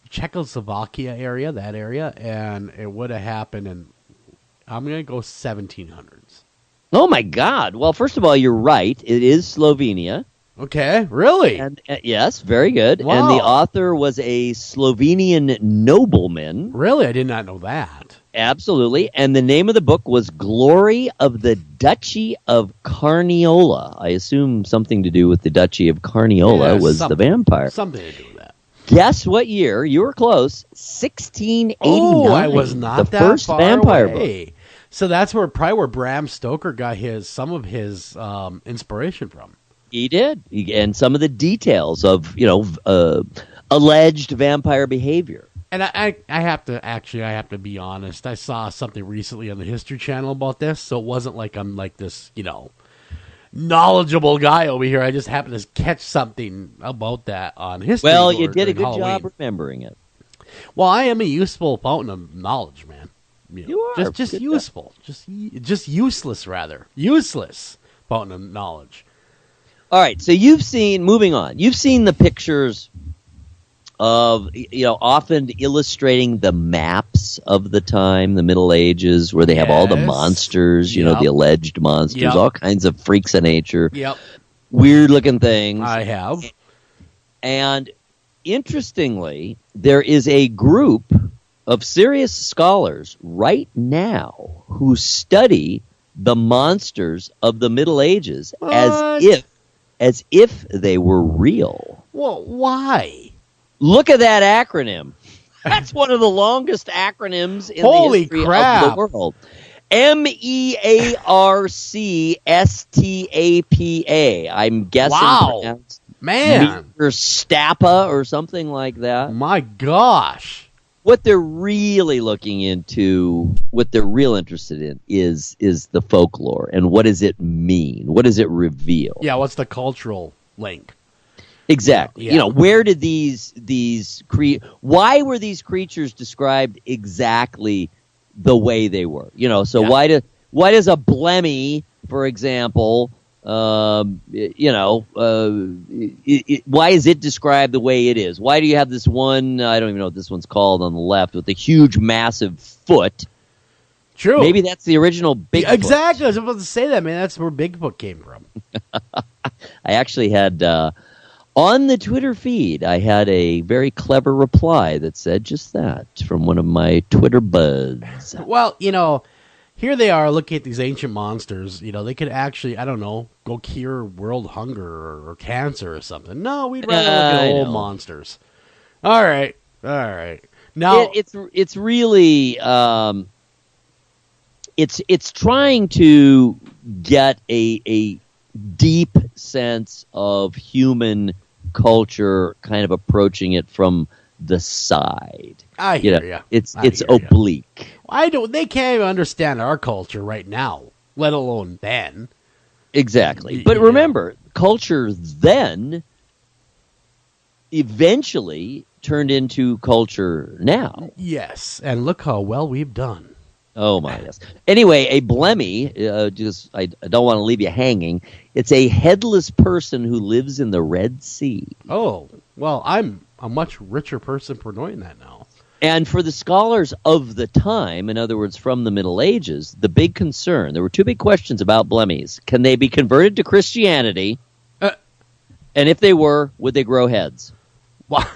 Czechoslovakia area, that area, and it would have happened in, I'm going to go 1700s. Oh, my God. Well, first of all, you're right. It is Slovenia. Okay, really? And yes, very good. Wow. And the author was a Slovenian nobleman. Really? I did not know that. Absolutely. And the name of the book was Glory of the Duchy of Carniola. I assume something to do with the Duchy of Carniola was the vampire. Something to do with that. Guess what year? You were close. 1689. Oh, I was not the first far vampire away. book. So that's probably where Bram Stoker got some of his inspiration from. He did, and some of the details of alleged vampire behavior. And I have to be honest. I saw something recently on the History Channel about this, so it wasn't like I'm like this, knowledgeable guy over here. I just happened to catch something about that on History. Well, you did a good job remembering it. Well, I am a useful fountain of knowledge, man. You are just useful, just useless rather, useless fountain of knowledge. All right, so moving on, you've seen the pictures of, often illustrating the maps of the time, the Middle Ages, where they have all the monsters, the alleged monsters, all kinds of freaks of nature, weird-looking things. I have. And interestingly, there is a group of serious scholars right now who study the monsters of the Middle Ages as if they were real. Well, why? Look at that acronym. That's one of the longest acronyms in the history of the world. MEARCSTAPA. I'm guessing. Wow. Man. Stappa or something like that. My gosh. What they're really looking into, what they're real interested in is the folklore and what does it mean? What does it reveal? Yeah, what's the cultural link? Exactly. Yeah. Where did why were these creatures described exactly the way they were? Why does a blemmy, for example, why is it described the way it is? Why do you have this one, I don't even know what this one's called on the left, with the huge, massive foot? True. Maybe that's the original Bigfoot. Yeah, exactly. I was about to say that, man. That's where Bigfoot came from. I actually had, on the Twitter feed, I had a very clever reply that said just that from one of my Twitter buds. Well, here they are looking at these ancient monsters. They could actually, I don't know, go cure world hunger or cancer or something. No, we'd rather look at old monsters. All right. Now it's really it's trying to get a deep sense of human culture, kind of approaching it from the side. I hear you. It's oblique. They can't even understand our culture right now, let alone then. Exactly. But remember, culture then eventually turned into culture now. Yes, and look how well we've done. Oh my, yes. Anyway, a blemmy, just I don't want to leave you hanging. It's a headless person who lives in the Red Sea. Oh, well, I'm a much richer person for knowing that now. And for the scholars of the time, in other words, from the Middle Ages, the big concern, there were two big questions about blemmies. Can they be converted to Christianity? And if they were, would they grow heads? Wow.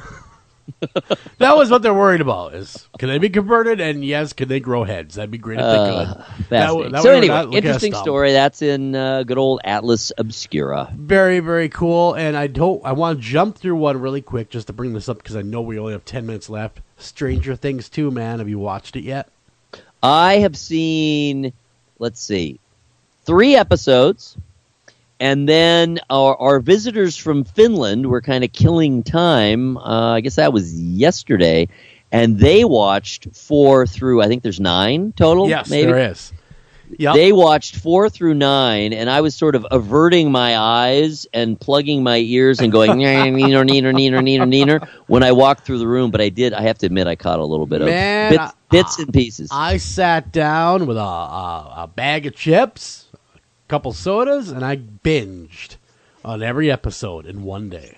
That was what they're worried about, is can they be converted, and yes, can they grow heads? That'd be great if they could. So anyway, interesting story. That's in good old Atlas Obscura. Very, very cool. And I want to jump through one really quick just to bring this up because I know we only have 10 minutes left. Stranger Things 2, man. Have you watched it yet? I have seen, 3 episodes. And then our visitors from Finland were kind of killing time. I guess that was yesterday. And they watched 4 through, I think there's 9 total. Yes, maybe. there is. Yep. They watched 4 through 9, and I was sort of averting my eyes and plugging my ears and going, neener, when I walked through the room. But I have to admit, I caught a little bit of bits and pieces. I sat down with a bag of chips, couple sodas, and I binged on every episode in one day.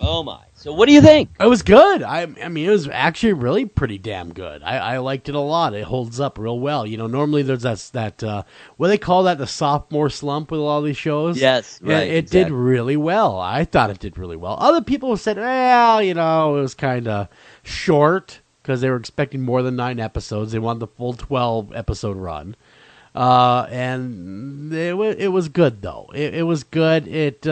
Oh my. So what do you think? It was good. I mean, it was actually really pretty damn good. I liked it a lot. It holds up real well. You know, normally there's that what do they call that, the sophomore slump with a lot of these shows? Yes, right. It did really well. I thought it did really well. Other people said, well, you know, it was kind of short because they were expecting more than 9 episodes. They wanted the full 12-episode run. And it was good, though. It was good. It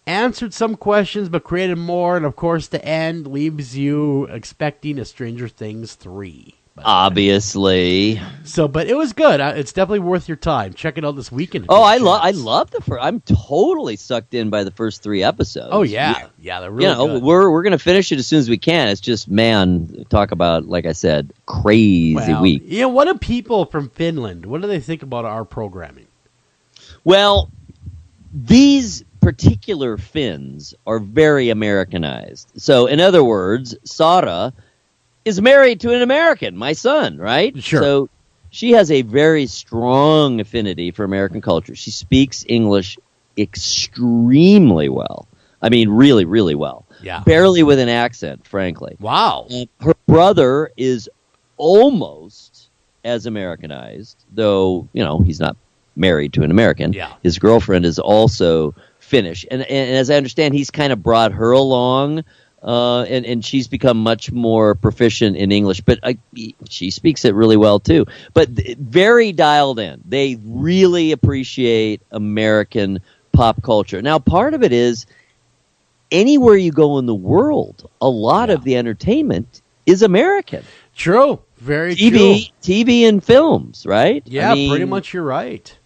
answered some questions, but created more. And, of course, the end leaves you expecting a Stranger Things 3. Obviously. So, but it was good. It's definitely worth your time. Check it out this weekend. Oh, I love the first. I'm totally sucked in by the first 3 episodes. Oh yeah, they're really good. We're gonna finish it as soon as we can. It's just, man, talk about, like I said, crazy week. Yeah, what do people from Finland? What do they think about our programming? Well, these particular Finns are very Americanized. So, in other words, Sara is married to an American, my son, right? Sure. So she has a very strong affinity for American culture. She speaks English extremely well. I mean, really, really well. Yeah. Barely with an accent, frankly. Wow. Her brother is almost as Americanized, though, you know, he's not married to an American. Yeah. His girlfriend is also Finnish. And as I understand, he's kind of brought her along. And she's become much more proficient in English, but she speaks it really well too. But very dialed in. They really appreciate American pop culture. Now, part of it is anywhere you go in the world, a lot of the entertainment is American. True. Very true. TV and films, right? Yeah, pretty much you're right.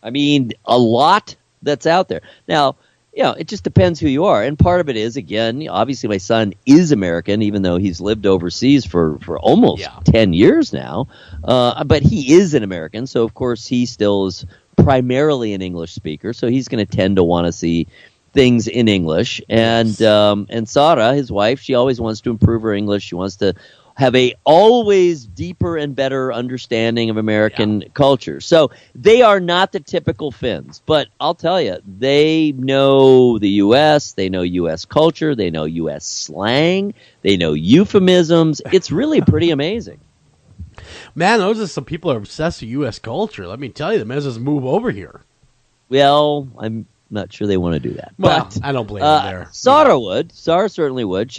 I mean, a lot that's out there. Now, you know, it just depends who you are. And part of it is, again, obviously my son is American, even though he's lived overseas for almost 10 years now. But he is an American, so of course he still is primarily an English speaker, so he's going to tend to want to see things in English. And Sara, his wife, she always wants to improve her English. She wants to have a always deeper and better understanding of American culture. So they are not the typical Finns, but I'll tell you, they know the U.S., they know U.S. culture, they know U.S. slang, they know euphemisms. It's really pretty amazing. Man, those are some people who are obsessed with U.S. culture. Let me tell you, they may as well just move over here. Well, I'm not sure they want to do that. Well, but I don't blame them there. Sara would. Sara certainly would.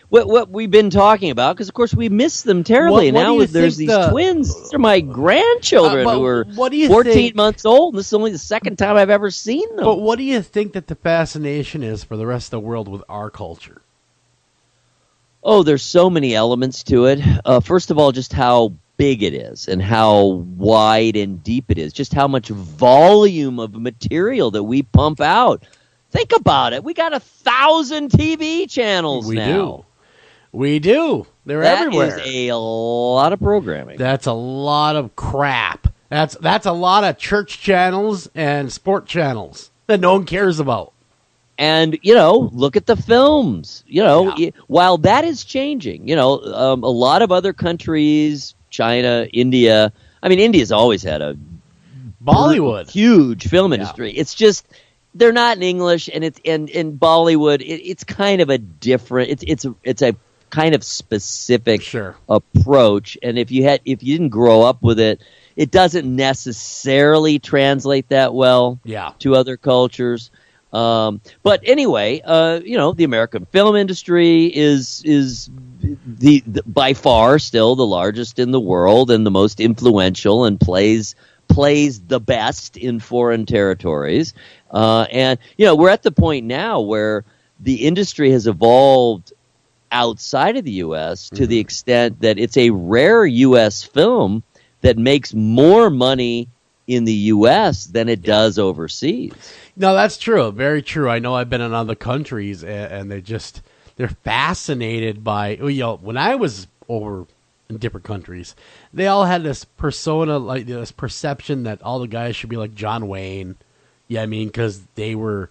What we've been talking about, because of course we miss them terribly. Now there's these twins. These are my grandchildren who are 14 months old, and this is only the second time I've ever seen them. But what do you think that the fascination is for the rest of the world with our culture? Oh, there's so many elements to it. First of all, just how big it is and how wide and deep it is, just how much volume of material that we pump out. Think about it. We got 1,000 TV channels now. We do. They're everywhere. That is a lot of programming. That's a lot of crap. That's a lot of church channels and sport channels that no one cares about. And, look at the films. While that is changing, a lot of other countries, China, India. I mean, India's always had a Bollywood huge film industry. It's just they're not in English, and it's in Bollywood. It's kind of a different. It's a kind of specific approach. And if you didn't grow up with it, it doesn't necessarily translate that well to other cultures. But anyway, the American film industry is the by far still the largest in the world and the most influential, and plays the best in foreign territories. And we're at the point now where the industry has evolved outside of the U.S. to the extent that it's a rare U.S. film that makes more money in the U.S. than it does overseas. No, that's true. Very true. I know I've been in other countries, and they're fascinated by, when I was over in different countries, they all had this persona, like this perception that all the guys should be like John Wayne. Yeah, I mean, because they were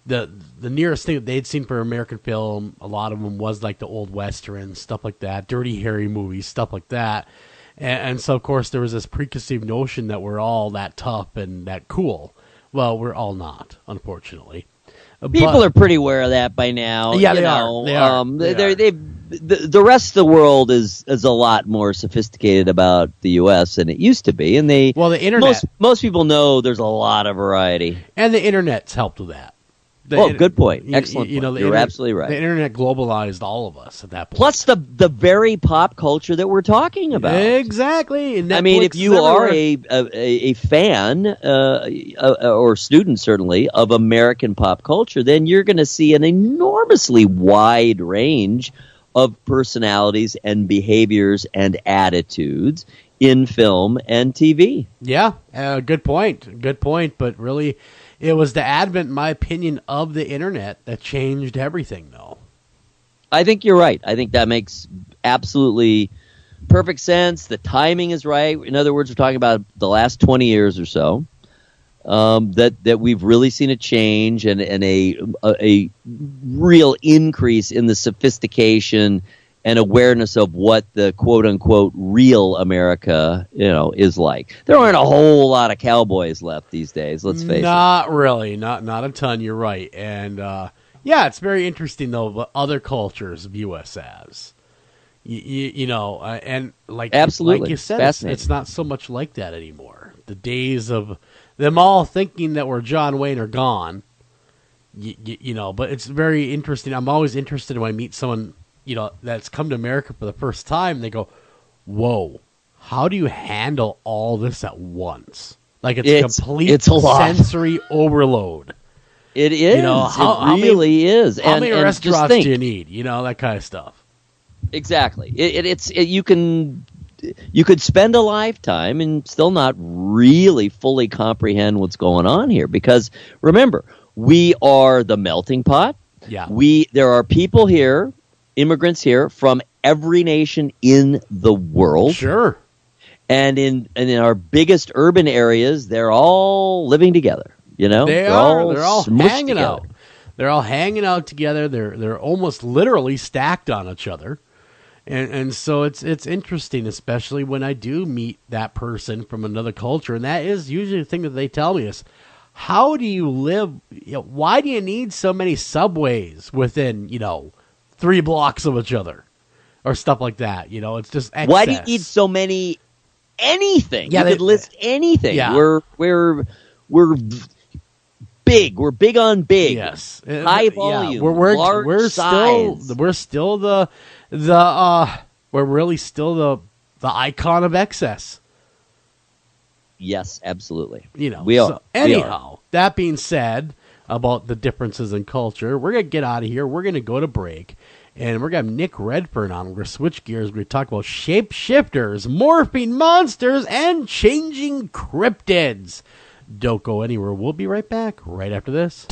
the nearest thing that they'd seen for American film. A lot of them was like the old westerns, stuff like that, Dirty Harry movies, stuff like that. And so, of course, there was this preconceived notion that we're all that tough and that cool. Well, we're all not, unfortunately. People are pretty aware of that by now. Yeah, they are. The rest of the world is a lot more sophisticated about the U.S. than it used to be, and the internet. Most people know there's a lot of variety, and the internet's helped with that. Good point. Excellent point. You're absolutely right. The internet globalized all of us at that point. Plus the very pop culture that we're talking about. Exactly. Netflix, I mean, if you are a fan or student, certainly, of American pop culture, then you're going to see an enormously wide range of personalities and behaviors and attitudes in film and TV. Yeah, good point. Good point, but really, it was the advent, in my opinion, of the internet that changed everything, though. I think you're right. I think that makes absolutely perfect sense. The timing is right. In other words, we're talking about the last 20 years or so, that we've really seen a change and a real increase in the sophistication and awareness of what the quote-unquote real America, is like. There aren't a whole lot of cowboys left these days, let's face it. Not really. Not a ton, you're right. And, it's very interesting, though, what other cultures view us as. And absolutely. Like you said, it's not so much like that anymore. The days of them all thinking that we're John Wayne are gone, but it's very interesting. I'm always interested when I meet someone that's come to America for the first time. They go, whoa, how do you handle all this at once? Like it's complete sensory overload. It is. It really is. How many restaurants do you need? That kind of stuff. Exactly. You could spend a lifetime and still not really fully comprehend what's going on here, because remember, we are the melting pot. Yeah. There are people here, immigrants here from every nation in the world. Sure. And in our biggest urban areas, they're all living together. They're all hanging together. out. They're all hanging out together. They're almost literally stacked on each other. And so it's interesting, especially when I do meet that person from another culture, and that is usually the thing that they tell me is, how do you live? Why do you need so many subways within 3 blocks of each other, or stuff like that? It's just excess. Why do you need so many? Anything? Yeah, you could list anything. Yeah. We're big. We're big on big. Yes, high volume. We're size. We're really still the icon of excess. Yes, absolutely. We are. So anyhow, that being said, about the differences in culture, we're gonna get out of here. We're gonna go to break, And we're going to have Nick Redfern on. We're going to switch gears. We're going to talk about shapeshifters, morphing monsters, and changing cryptids. Don't go anywhere. We'll be right back right after this.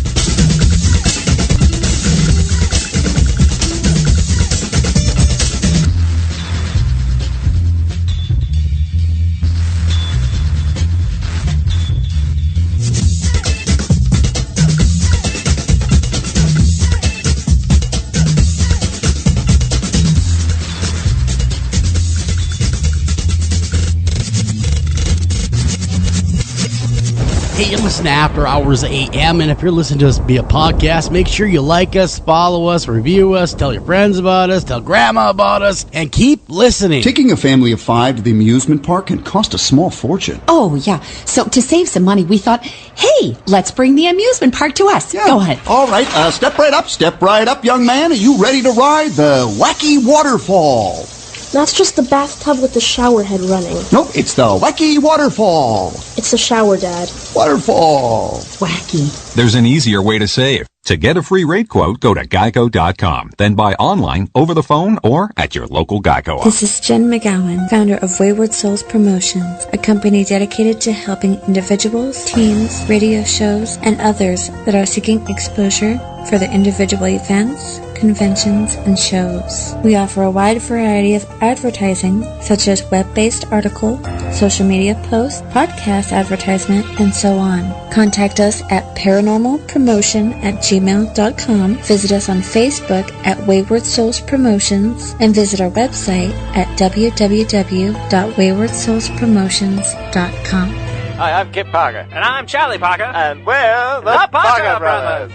Hey, you listen to After Hours AM, and if you're listening to us via podcast, make sure you like us, follow us, review us, tell your friends about us, tell grandma about us, and keep listening. Taking a family of 5 to the amusement park can cost a small fortune. Oh, yeah. So to save some money, we thought, hey, let's bring the amusement park to us. Yeah. Go ahead. All right, step right up, young man. Are you ready to ride the wacky waterfall? That's just the bathtub with the shower head running. Nope, it's the wacky waterfall. It's the shower, Dad. Waterfall. Wacky. There's an easier way to save. To get a free rate quote, go to geico.com. Then buy online, over the phone, or at your local Geico office. This is Jen McGowan, founder of Wayward Souls Promotions, a company dedicated to helping individuals, teams, radio shows, and others that are seeking exposure for their individual events, conventions, and shows. We offer a wide variety of advertising, such as web-based article, social media posts, podcast advertisement, and so on. Contact us at paranormalpromotion@gmail.com, visit us on Facebook at Wayward Souls Promotions, and visit our website at www.waywardsoulspromotions.com. Hi, I'm Kip Parker. And I'm Charlie Parker. And we're the Parker Brothers.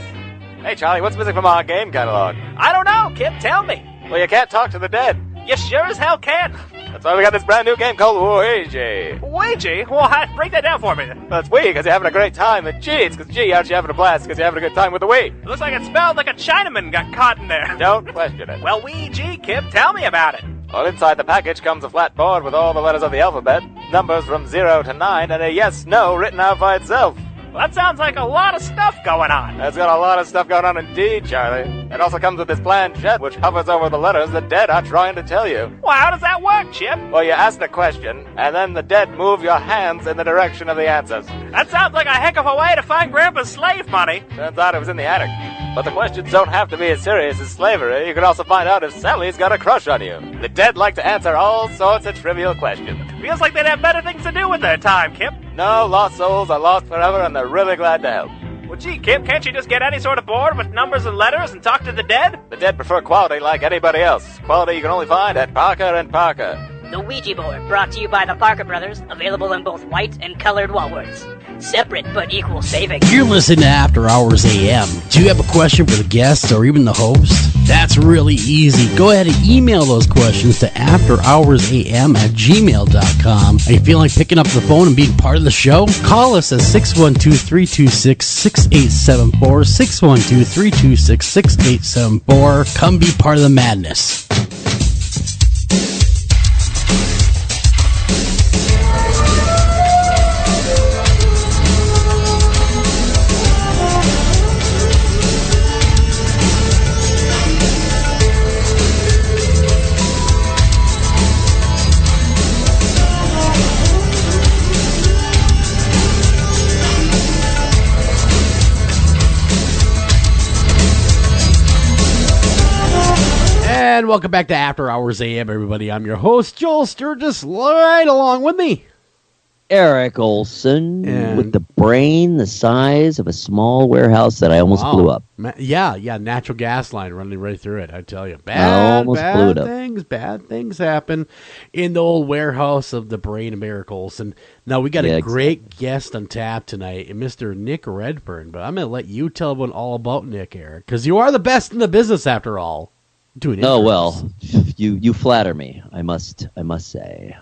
Hey, Charlie, what's missing from our game catalog? I don't know, Kip, tell me. Well, you can't talk to the dead. You sure as hell can. That's why we got this brand new game called Ouija. Ouija? What? Break that down for me. Well, it's Wii because you're having a great time, and G, it's because G, aren't you having a blast because you're having a good time with the Wii. It looks like it spelled like a Chinaman got caught in there. Don't question it. Well, Ouija, Kip, tell me about it. Well, inside the package comes a flat board with all the letters of the alphabet, numbers from 0 to 9, and a yes-no written out by itself. Well, that sounds like a lot of stuff going on. It's got a lot of stuff going on indeed, Charlie. It also comes with this planchette which hovers over the letters the dead are trying to tell you. Well, how does that work, Chip? Well, you ask the question, and then the dead move your hands in the direction of the answers. That sounds like a heck of a way to find Grandpa's slave money. Turns out it was in the attic. But the questions don't have to be as serious as slavery. You can also find out if Sally's got a crush on you. The dead like to answer all sorts of trivial questions. Feels like they'd have better things to do with their time, Kip. No, lost souls are lost forever, and they're really glad to help. Well, gee, Kip, can't you just get any sort of board with numbers and letters and talk to the dead? The dead prefer quality like anybody else. Quality you can only find at Parker & Parker. The Ouija board, brought to you by the Parker Brothers, available in both white and colored wallworks. Separate but equal savings. You're listening to After Hours AM. Do you have a question for the guest or even the host? That's really easy. Go ahead and email those questions to afterhoursam@gmail.com. Are you feeling like picking up the phone and being part of the show? Call us at 612-326-6874, 612-326-6874. Come be part of the madness. And welcome back to After Hours AM, everybody. I'm your host, Joel Sturgis, right along with me, Eric Olson, with the brain the size of a small warehouse that I almost blew up. Yeah, natural gas line running right through it, I tell you. Blew it up. Bad things happen in the old warehouse of the brain of Eric Olson. Now, we got a great guest on tap tonight, Mr. Nick Redfern, but I'm going to let you tell everyone all about Nick, Eric, because you are the best in the business after all. Oh, well, you flatter me, I must say.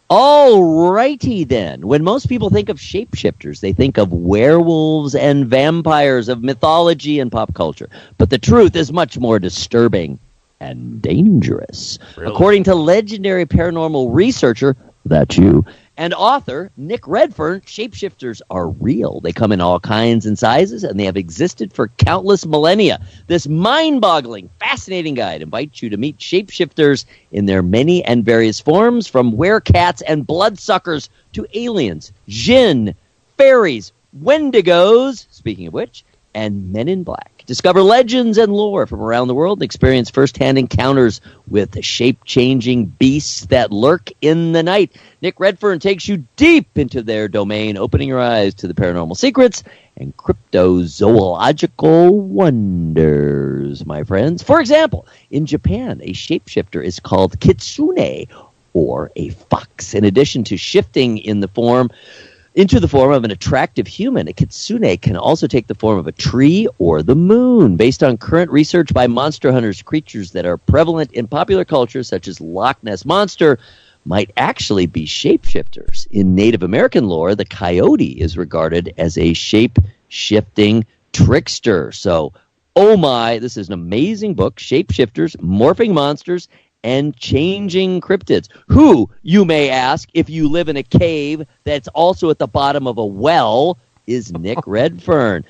All righty then. When most people think of shapeshifters, they think of werewolves and vampires of mythology and pop culture. But the truth is much more disturbing and dangerous. Really? According to legendary paranormal researcher, that's you, and author Nick Redfern. Shapeshifters are real. They come in all kinds and sizes, and they have existed for countless millennia. This mind-boggling, fascinating guide invites you to meet shapeshifters in their many and various forms, from werecats and bloodsuckers to aliens, djinn, fairies, wendigos, speaking of which, and men in black. Discover legends and lore from around the world and experience first-hand encounters with shape-changing beasts that lurk in the night. Nick Redfern takes you deep into their domain, opening your eyes to the paranormal secrets and cryptozoological wonders, my friends. For example, in Japan, a shapeshifter is called kitsune, or a fox. In addition to shifting into the form of an attractive human, a kitsune can also take the form of a tree or the moon. Based on current research by monster hunters, creatures that are prevalent in popular culture, such as Loch Ness Monster, might actually be shapeshifters. In Native American lore, the coyote is regarded as a shape-shifting trickster. So, oh my, this is an amazing book, Shapeshifters, Morphing Monsters, and Changing Cryptids. Who, you may ask, if you live in a cave that's also at the bottom of a well, is Nick Redfern.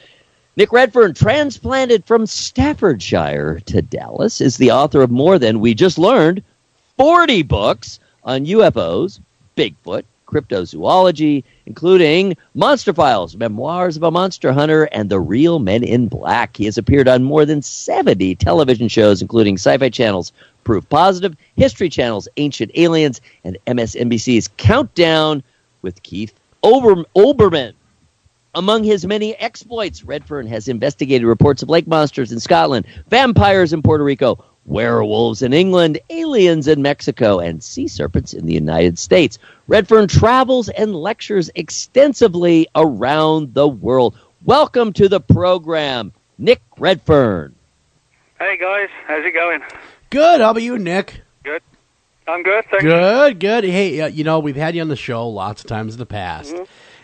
Nick Redfern, transplanted from Staffordshire to Dallas, is the author of more than, we just learned, 40 books on UFOs, Bigfoot, cryptozoology, including Monster Files, Memoirs of a Monster Hunter, and The Real Men in Black. He has appeared on more than 70 television shows, including Sci-Fi Channel's Proof Positive, History Channel's Ancient Aliens, and MSNBC's Countdown with Keith Olbermann. Among his many exploits, Redfern has investigated reports of lake monsters in Scotland, vampires in Puerto Rico, werewolves in England, aliens in Mexico, and sea serpents in the United States. Redfern travels and lectures extensively around the world. Welcome to the program, Nick Redfern. Hey, guys. How's it going? Good. How about you, Nick? Good. I'm good, thank you. Good. Hey, we've had you on the show lots of times in the past,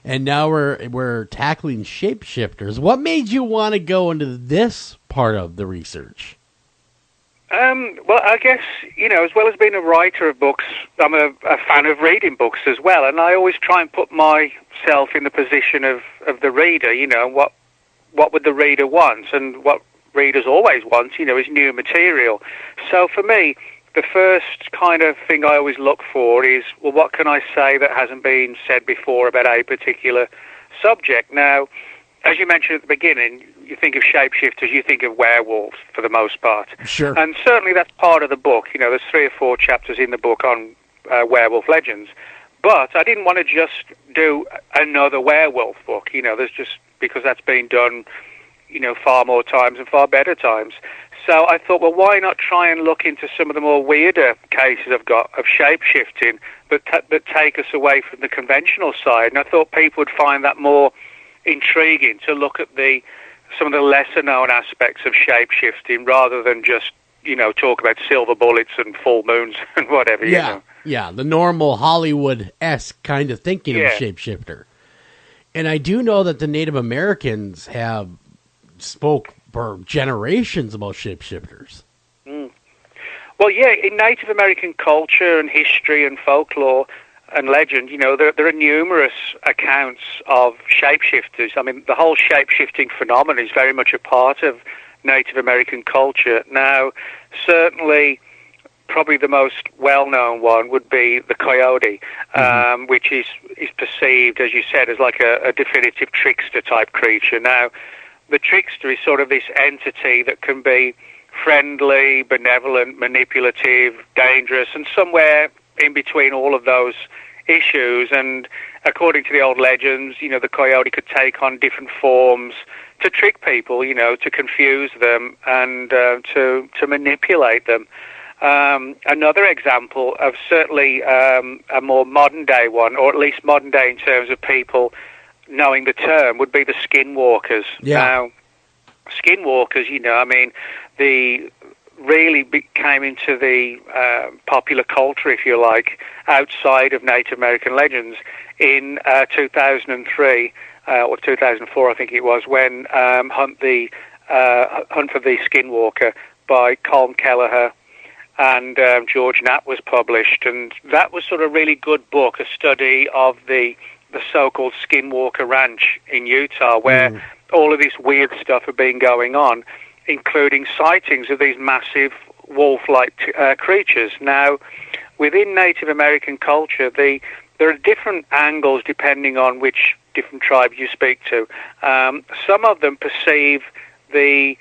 and now we're tackling shapeshifters. What made you want to go into this part of the research? Well, I guess, as well as being a writer of books, I'm a fan of reading books as well, and I always try and put myself in the position of the reader. What would the reader want? And what readers always want, is new material. So for me, the first kind of thing I always look for is, well, what can I say that hasn't been said before about a particular subject? Now, as you mentioned at the beginning, you think of shapeshifters, you think of werewolves for the most part. Sure. And certainly that's part of the book. There's 3 or 4 chapters in the book on werewolf legends. But I didn't want to just do another werewolf book, there's just, because that's been done far more times and far better times. So I thought, well, why not try and look into some of the more weirder cases I've got of shape-shifting that take us away from the conventional side? And I thought people would find that more intriguing to look at some of the lesser-known aspects of shape-shifting rather than just, talk about silver bullets and full moons and whatever, Yeah, the normal Hollywood-esque kind of thinking of a shapeshifter. And I do know that the Native Americans have spoke for generations about shapeshifters. Well, yeah, in Native American culture and history and folklore and legend, there are numerous accounts of shapeshifters. I mean, the whole shape-shifting phenomenon is very much a part of Native American culture. Now, certainly, probably the most well-known one would be the coyote, which is perceived, as you said, as like a definitive trickster-type creature. Now, the trickster is sort of this entity that can be friendly, benevolent, manipulative, dangerous, and somewhere in between all of those issues. And according to the old legends, the coyote could take on different forms to trick people, to confuse them and to manipulate them. Another example of certainly a more modern-day one, or at least modern-day in terms of people knowing the term, would be the skinwalkers. Yeah. Now, skinwalkers, they really came into the popular culture, if you like, outside of Native American legends in 2003 or 2004, I think it was, when Hunt for the Skinwalker by Colm Kelleher and George Knapp was published, and that was sort of a really good book, a study of the so-called Skinwalker Ranch in Utah, where all of this weird stuff had been going on, including sightings of these massive wolf-like creatures. Now, within Native American culture, there are different angles depending on which different tribe you speak to. Some of them perceive the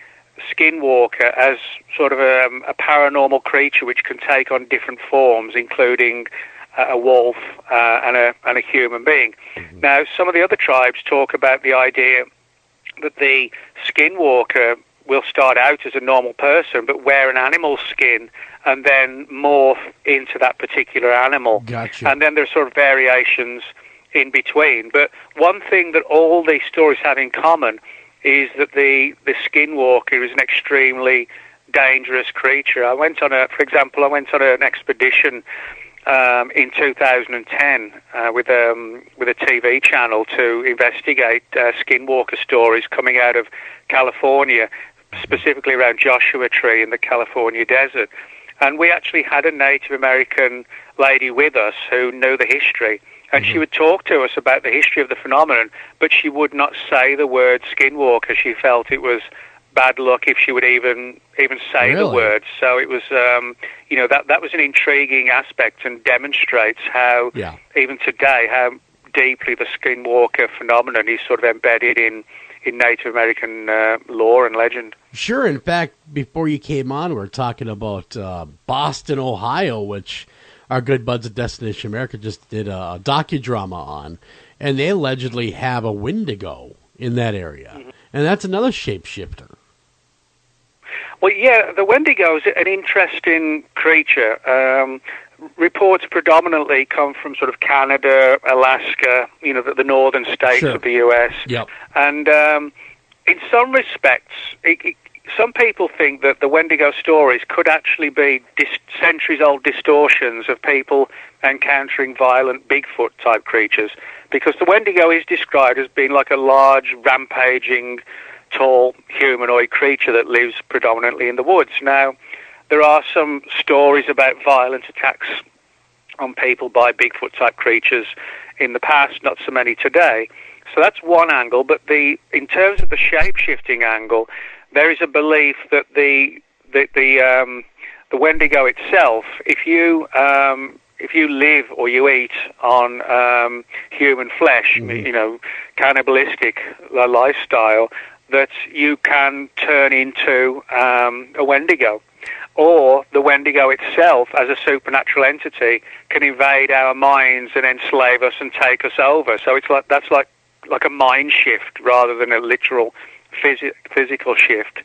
skinwalker as sort of a paranormal creature which can take on different forms, including a wolf and a human being. Now, some of the other tribes talk about the idea that the skinwalker will start out as a normal person but wear an animal skin and then morph into that particular animal. Gotcha. And then there's sort of variations in between. But one thing that all these stories have in common is that the skinwalker is an extremely dangerous creature. For example, I went on an expedition in 2010 with a TV channel to investigate skinwalker stories coming out of California, specifically around Joshua Tree in the California desert. And we actually had a Native American lady with us who knew the history. And she would talk to us about the history of the phenomenon, but she would not say the word skinwalker. She felt it was bad luck if she would even say the word. So it was, that was an intriguing aspect and demonstrates how, even today, how deeply the skinwalker phenomenon is sort of embedded in Native American lore and legend. Sure. In fact, before you came on, we were talking about Boston, Ohio, which our good buds at Destination America just did a docudrama on, and they allegedly have a Wendigo in that area. And that's another shapeshifter. Well, yeah, the Wendigo is an interesting creature. Reports predominantly come from sort of Canada, Alaska, the northern states of the U.S. Yep. And in some respects, some people think that the Wendigo stories could actually be centuries-old distortions of people encountering violent Bigfoot-type creatures, because the Wendigo is described as being like a large, rampaging, tall humanoid creature that lives predominantly in the woods. Now, there are some stories about violent attacks on people by Bigfoot-type creatures in the past, not so many today. So that's one angle, but in terms of the shape-shifting angle, there is a belief that the Wendigo itself, if you live or you eat on human flesh, cannibalistic lifestyle, that you can turn into a Wendigo. Or the Wendigo itself, as a supernatural entity, can invade our minds and enslave us and take us over. So that's like a mind shift rather than a literal physical shift.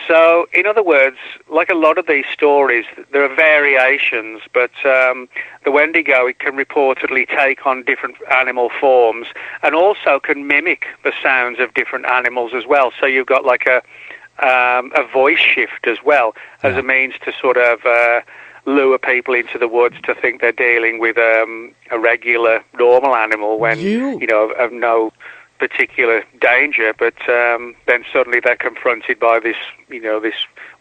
So, in other words, like a lot of these stories, there are variations, but the Wendigo, it can reportedly take on different animal forms and also can mimic the sounds of different animals as well. So you've got like a voice shift as well, as a means to sort of lure people into the woods to think they're dealing with a regular, normal animal when, of no particular danger, but then suddenly they're confronted by this, this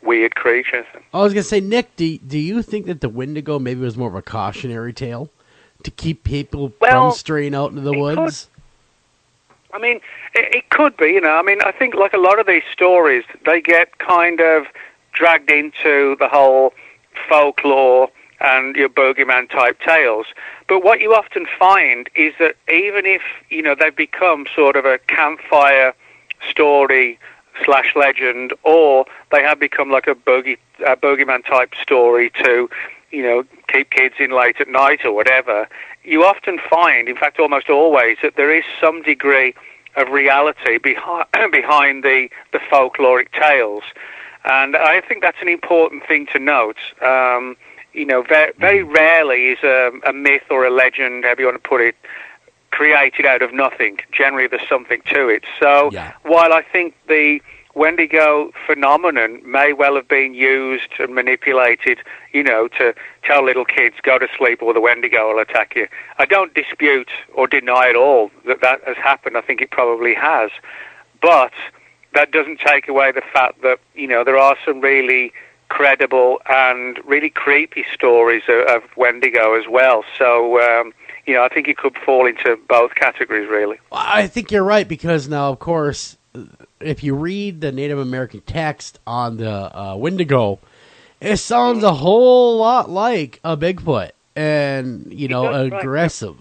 weird creature. I was going to say, Nick, do you think that the Wendigo maybe was more of a cautionary tale to keep people from straying out into the woods? I mean, it could be, I think like a lot of these stories, they get kind of dragged into the whole folklore and your bogeyman type tales. But what you often find is that even if, they've become sort of a campfire story / legend, or they have become like a bogeyman type story to, keep kids in late at night or whatever, you often find, in fact almost always, that there is some degree of reality behind the folkloric tales. And I think that's an important thing to note. Very rarely is a myth or a legend, however you want to put it, created out of nothing. Generally, there's something to it. So while I think the Wendigo phenomenon may well have been used and manipulated, to tell little kids, go to sleep or the Wendigo will attack you, I don't dispute or deny at all that has happened. I think it probably has. But that doesn't take away the fact that, there are some really credible and really creepy stories of Wendigo as well. So, I think it could fall into both categories, really. I think you're right, because now, of course, if you read the Native American text on the Wendigo, it sounds a whole lot like a Bigfoot, and, aggressive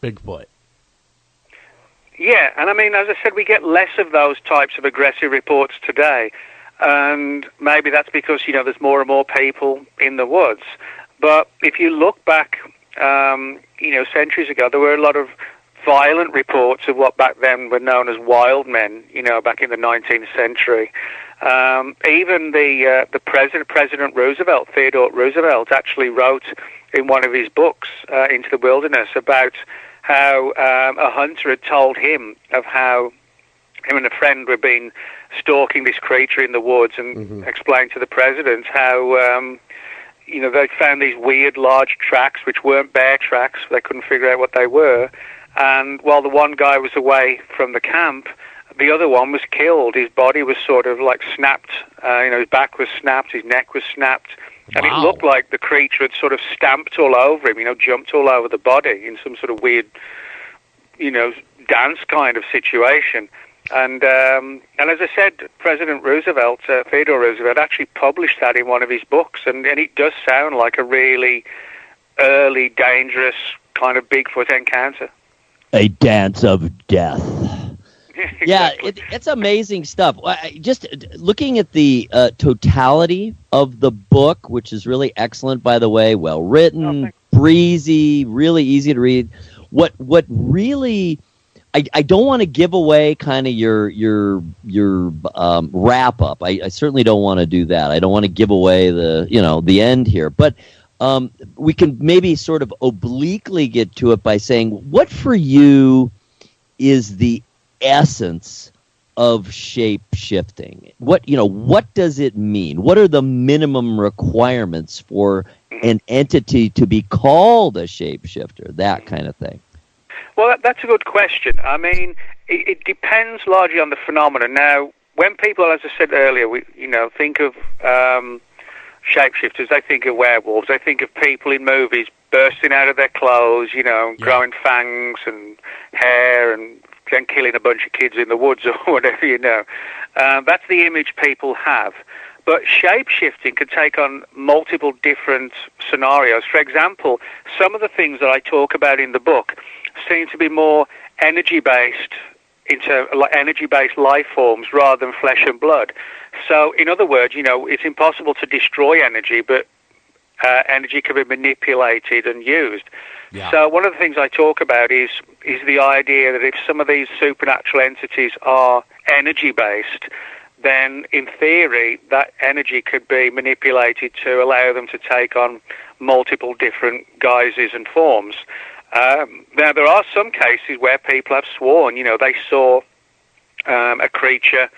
Bigfoot. Yeah, and I mean, as I said, we get less of those types of aggressive reports today, and maybe that's because, there's more and more people in the woods. But if you look back, centuries ago, there were a lot of violent reports of what back then were known as wild men, back in the 19th century. Even the President Roosevelt, Theodore Roosevelt, actually wrote in one of his books, Into the Wilderness, about how a hunter had told him of how him and a friend were been stalking this creature in the woods, and explained to the president how they found these weird large tracks which weren't bear tracks. They couldn't figure out what they were. And while the one guy was away from the camp, the other one was killed. His body was sort of like snapped. His back was snapped, his neck was snapped. And it looked like the creature had sort of stamped all over him, jumped all over the body in some sort of weird, dance kind of situation. And as I said, President Roosevelt, Theodore Roosevelt, actually published that in one of his books, and it does sound like a really early, dangerous kind of Bigfoot encounter. A dance of death. Yeah, it's amazing stuff. Just looking at the totality of the book, which is really excellent, by the way, well written, breezy, really easy to read. What really, I don't want to give away kind of your wrap up. I certainly don't want to do that. I don't want to give away the end here, but. We can maybe sort of obliquely get to it by saying, what for you is the essence of shape-shifting? What does it mean? What are the minimum requirements for an entity to be called a shapeshifter? That kind of thing. Well, that's a good question. I mean, it depends largely on the phenomenon. Now, when people, as I said earlier, think of shapeshifters, they think of werewolves, they think of people in movies bursting out of their clothes, growing fangs and hair and then killing a bunch of kids in the woods or whatever, That's the image people have. But shapeshifting can take on multiple different scenarios. For example, some of the things that I talk about in the book seem to be more energy-based life forms rather than flesh and blood. So, in other words, it's impossible to destroy energy, but energy can be manipulated and used. Yeah. So one of the things I talk about is the idea that if some of these supernatural entities are energy-based, then in theory that energy could be manipulated to allow them to take on multiple different guises and forms. Now, there are some cases where people have sworn, they saw a creature,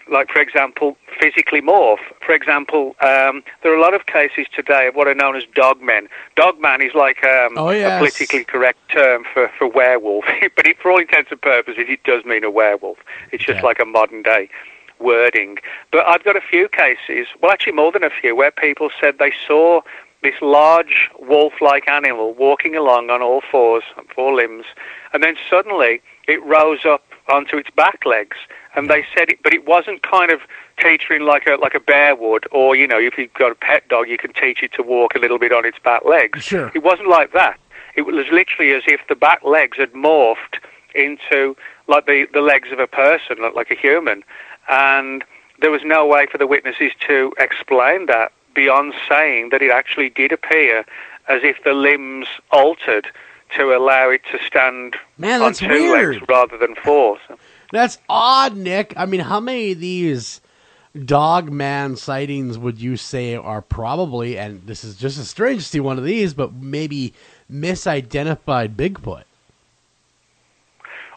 like, for example, physically morph. For example, there are a lot of cases today of what are known as dogmen. Dogman is like a politically correct term for werewolf, but for all intents and purposes, it does mean a werewolf. It's just like a modern-day wording. But I've got a few cases, well, actually more than a few, where people said they saw this large wolf-like animal walking along on all four limbs, and then suddenly it rose up onto its back legs, and they said it, but it wasn't kind of teetering like a bear would, or if you've got a pet dog, you can teach it to walk a little bit on its back legs. Sure. It wasn't like that. It was literally as if the back legs had morphed into like the legs of a person, like a human, and there was no way for the witnesses to explain that beyond saying that it actually did appear as if the limbs altered to allow it to stand on two legs rather than four. So. That's odd, Nick. I mean, how many of these dogman sightings would you say are probably, and this is just as strange to see one of these, but maybe misidentified Bigfoot?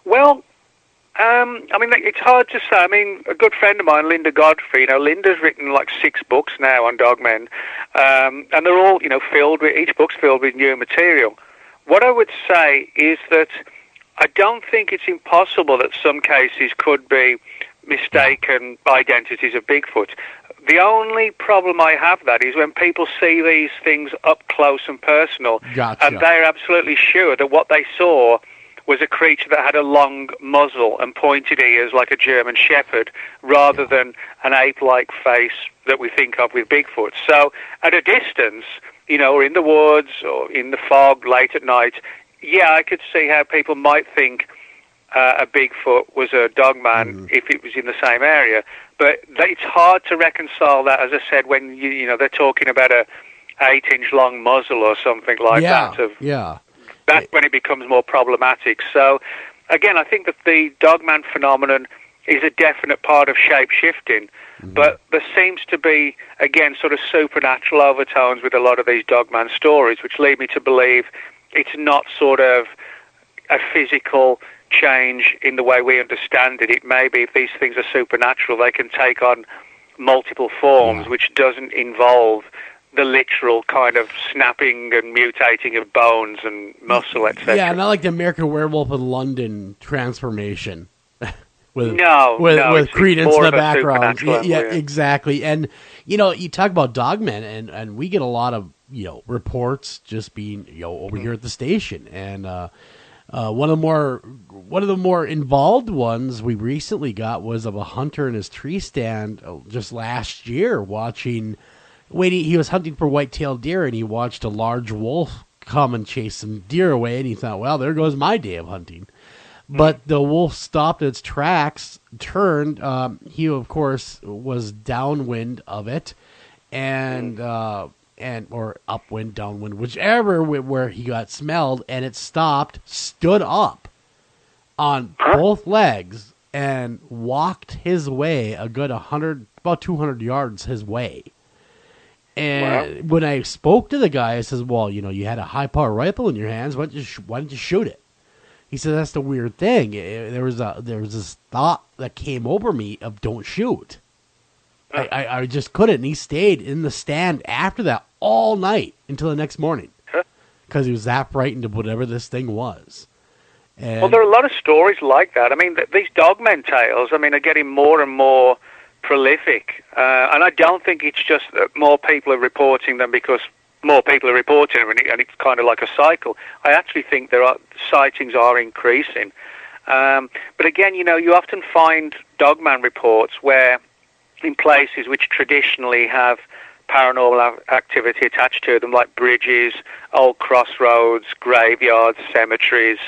Well, I mean, it's hard to say. I mean, a good friend of mine, Linda Godfrey, Linda's written like 6 books now on dogmen, and they're all, each book's filled with new material. What I would say is that I don't think it's impossible that some cases could be mistaken identities of Bigfoot. The only problem I have that is when people see these things up close and personal, Gotcha. and they're absolutely sure that what they saw was a creature that had a long muzzle and pointed ears like a German shepherd, rather than an ape-like face that we think of with Bigfoot. So at a distance, or in the woods or in the fog late at night, yeah, I could see how people might think a Bigfoot was a dogman if it was in the same area. But it's hard to reconcile that, as I said, when they're talking about a 8-inch long muzzle or something like that. That's when it becomes more problematic. So, again, I think that the dogman phenomenon is a definite part of shape-shifting, but there seems to be, again, sort of supernatural overtones with a lot of these dogman stories, which lead me to believe it's not sort of a physical change in the way we understand it. It may be, if these things are supernatural, they can take on multiple forms, which doesn't involve the literal kind of snapping and mutating of bones and muscle, etc. Yeah, not like the American Werewolf in London transformation. with Credence in the background. Yeah, exactly. And, you talk about dogmen, and we get a lot of, reports just being, over here at the station. And one of the more involved ones we recently got was of a hunter in his tree stand just last year he was hunting for white-tailed deer, and he watched a large wolf come and chase some deer away, and he thought, well, there goes my day of hunting. But the wolf stopped its tracks, turned. He, of course, was downwind of it, or upwind, downwind, whichever, where he got smelled, and it stopped, stood up on both legs, and walked his way about 200 yards his way. And when I spoke to the guy, I says, well, you had a high-power rifle in your hands. Why didn't you shoot it? He said, that's the weird thing. There was this thought that came over me of don't shoot. I just couldn't. And he stayed in the stand after that all night until the next morning because he was that frightened of whatever this thing was. Well, there are a lot of stories like that. I mean, these dogmen tales, are getting more and more prolific. And I don't think it's just that more people are reporting them because more people are reporting them, and it's kind of like a cycle. I actually think sightings are increasing. But again, you often find dogman reports where in places which traditionally have paranormal activity attached to them, like bridges, old crossroads, graveyards, cemeteries,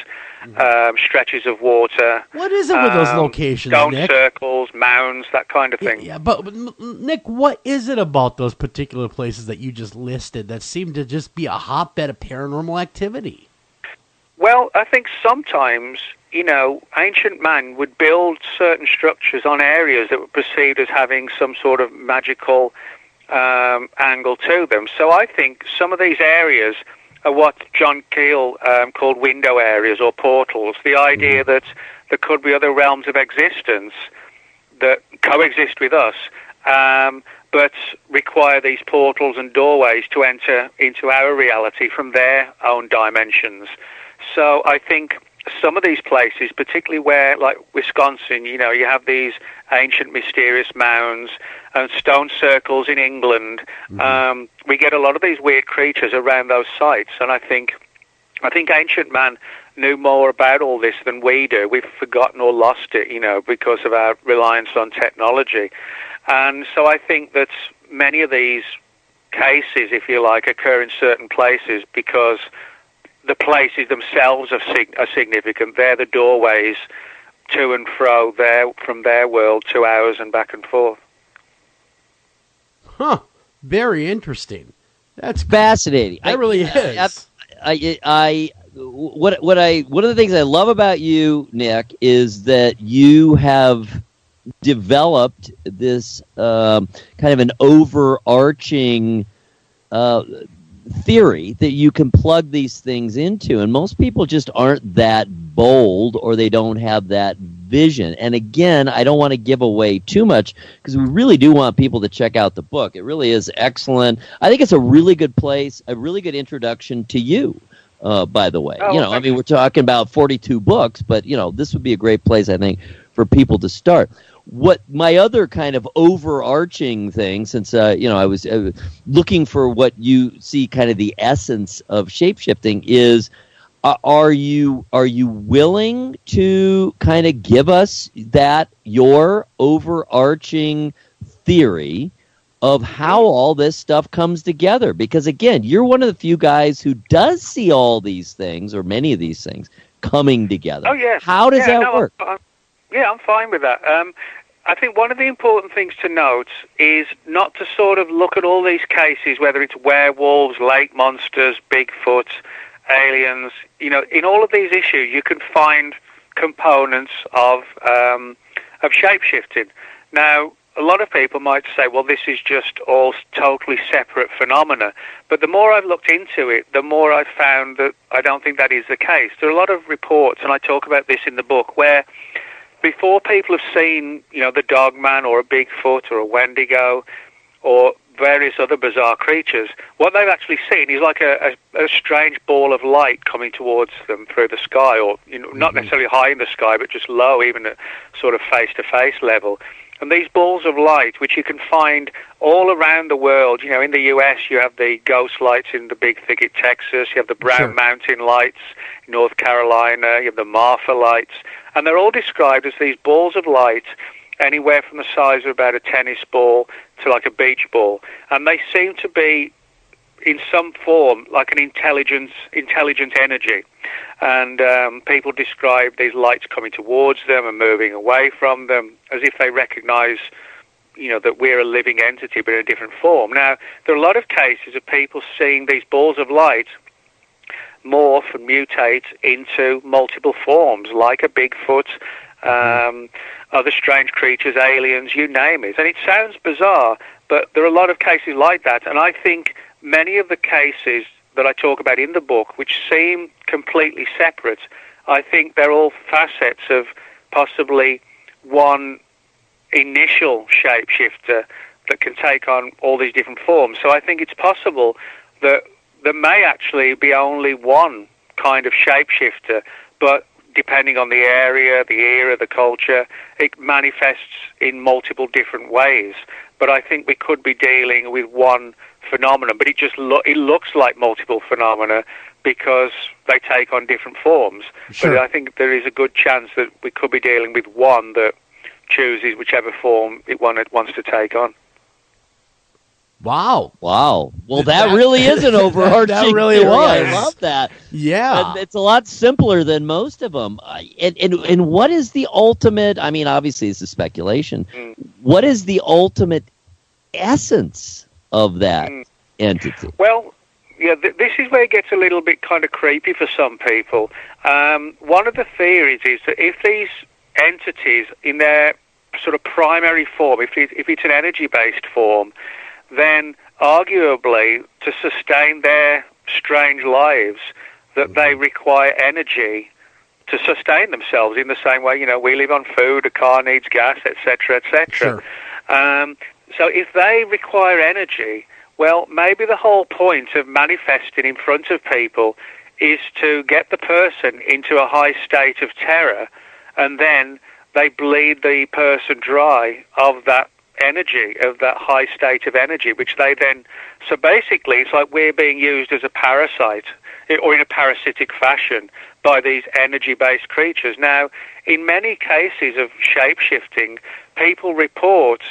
stretches of water. What is it with those locations, stone Nick? circles, mounds, that kind of thing. Yeah, but Nick, what is it about those particular places that you just listed that seem to just be a hotbed of paranormal activity? Well, I think sometimes, ancient man would build certain structures on areas that were perceived as having some sort of magical angle to them. So I think some of these areas are what John Keel called window areas or portals. The idea that there could be other realms of existence that coexist with us, but require these portals and doorways to enter into our reality from their own dimensions. So I think some of these places, particularly where, like Wisconsin, you have these ancient mysterious mounds and stone circles in England. We get a lot of these weird creatures around those sites, and I think ancient man knew more about all this than we do. We've forgotten or lost it, because of our reliance on technology. And so I think that many of these cases, if you like, occur in certain places because the places themselves are significant. They're the doorways to and fro from their world to ours and back and forth. Huh. Very interesting. That's fascinating. That really is. One of the things I love about you, Nick, is that you have developed this kind of an overarching theory that you can plug these things into, and most people just aren't that bold, or they don't have that vision. And again, I don't want to give away too much because we really do want people to check out the book. It really is excellent. I think it's a really good place, a really good introduction to you. By the way, we're talking about 42 books, but this would be a great place, I think, for people to start. what my other kind of overarching thing, since I was looking for what you see kind of the essence of shapeshifting is, are you willing to kind of give us that your overarching theory of how all this stuff comes together? Because again, you're one of the few guys who does see all these things, or many of these things, coming together. Oh, yes. How does that work? I'm fine with that. I think one of the important things to note is not to sort of look at all these cases, whether it's werewolves, lake monsters, Bigfoot, aliens. In all of these issues, you can find components of shape-shifting. Now, a lot of people might say, well, this is just all totally separate phenomena. But the more I've looked into it, the more I've found that I don't think that is the case. There are a lot of reports, and I talk about this in the book, where before people have seen, the Dogman or a Bigfoot or a Wendigo or various other bizarre creatures, what they've actually seen is like a strange ball of light coming towards them through the sky, or not necessarily high in the sky, but just low, even at sort of face-to-face level. And these balls of light, which you can find all around the world, in the US, you have the ghost lights in the Big Thicket, Texas, you have the Brown Mountain lights in North Carolina, you have the Marfa lights, and they're all described as these balls of light, anywhere from the size of about a tennis ball to like a beach ball. And they seem to be, in some form, like an intelligent energy. And people describe these lights coming towards them and moving away from them as if they recognize, that we're a living entity but in a different form. Now, there are a lot of cases of people seeing these balls of light morph and mutate into multiple forms, like a Bigfoot, other strange creatures, aliens, you name it. And it sounds bizarre, but there are a lot of cases like that. And I think many of the cases that I talk about in the book, which seem completely separate, I think they're all facets of possibly one initial shapeshifter that can take on all these different forms. So I think it's possible that there may actually be only one kind of shapeshifter, but depending on the area, the era, the culture, it manifests in multiple different ways. But I think we could be dealing with one phenomenon, but it looks like multiple phenomena because they take on different forms. Sure. But I think there is a good chance that we could be dealing with one that chooses whichever form it wants to take on. Wow. Well, that really is an overarching that really theory. was. I love that. Yeah. And it's a lot simpler than most of them. And what is the ultimate, I mean, obviously this is speculation. What is the ultimate essence of that entity? Well, yeah, this is where it gets a little bit kind of creepy for some people. One of the theories is that if these entities in their sort of primary form, if it's an energy-based form, then arguably to sustain their strange lives, that they require energy to sustain themselves in the same way, we live on food, a car needs gas, etc., etc. Sure. So if they require energy, well, maybe the whole point of manifesting in front of people is to get the person into a high state of terror, and then they bleed the person dry of that energy, of that high state of energy, which they then... So basically, it's like we're being used as a parasite, or in a parasitic fashion, by these energy-based creatures. Now, in many cases of shape-shifting, people report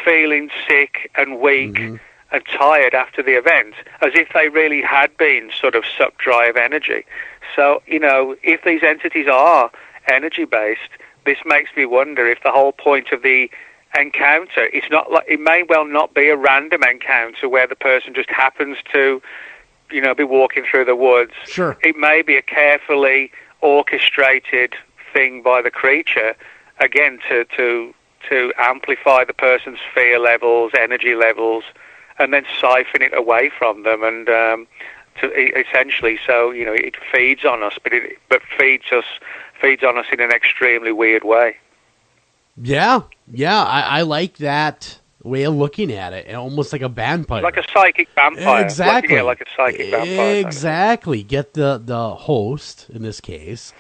feeling sick and weak and tired after the event, as if they really had been sort of sucked dry of energy. So, if these entities are energy-based, this makes me wonder if the whole point of the encounter, it's not like, it may well not be a random encounter where the person just happens to, be walking through the woods. Sure. It may be a carefully orchestrated thing by the creature, again, to amplify the person's fear levels, energy levels, and then siphon it away from them, and essentially, so it feeds on us, but feeds on us in an extremely weird way. Yeah, I like that way of looking at it, and almost like a vampire, like a psychic vampire. Exactly, like a psychic vampire. Exactly. Get the host in this case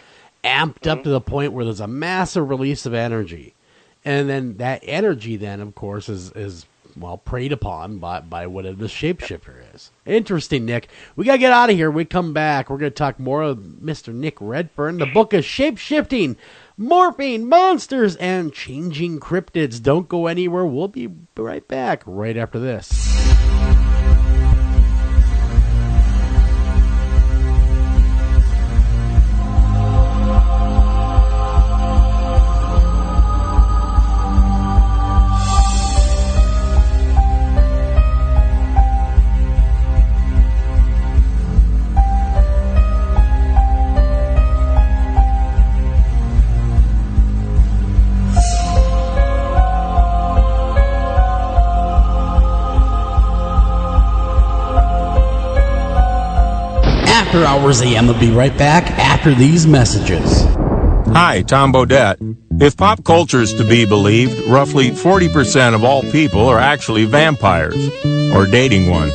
amped up to the point where there's a massive release of energy, And then that energy then, of course, is preyed upon by whatever the shapeshifter is. Interesting, Nick. We got to get out of here. We come back. We're going to talk more of Mr. Nick Redfern, the book of Shapeshifting, Morphing, Monsters, and Changing Cryptids. Don't go anywhere. We'll be right back right after this. After Hours AM will be right back after these messages. Hi, Tom Bodette. If pop culture is to be believed, roughly 40% of all people are actually vampires, or dating one.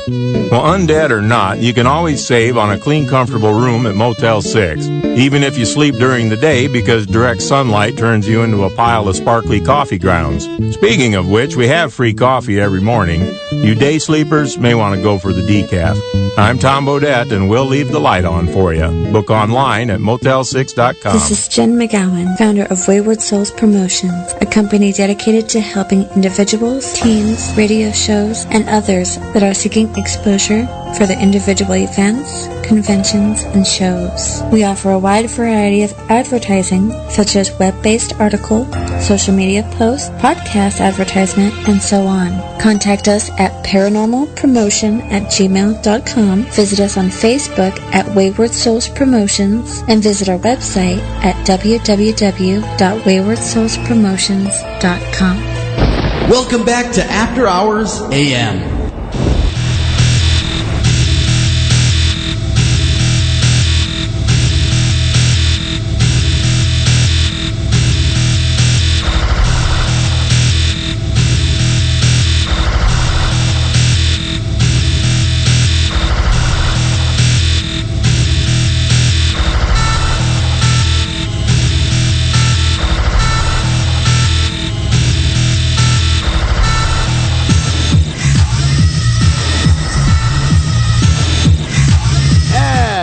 Well, undead or not, you can always save on a clean, comfortable room at Motel 6, even if you sleep during the day because direct sunlight turns you into a pile of sparkly coffee grounds. Speaking of which, we have free coffee every morning. You day sleepers may want to go for the decaf. I'm Tom Bodette, and we'll leave the light on for you. Book online at motel6.com. This is Jen McGowan, founder of Wayward Souls Promotions, a company dedicated to helping individuals, teams, radio shows, and others that are seeking exposure for their individual events, conventions, and shows. We offer a wide variety of advertising, such as web-based article, social media posts, podcast advertisement, and so on. Contact us at paranormalpromotion@gmail.com, visit us on Facebook at Wayward Souls Promotions, and visit our website at www.waywardsoulspromotions.com. Welcome back to After Hours AM.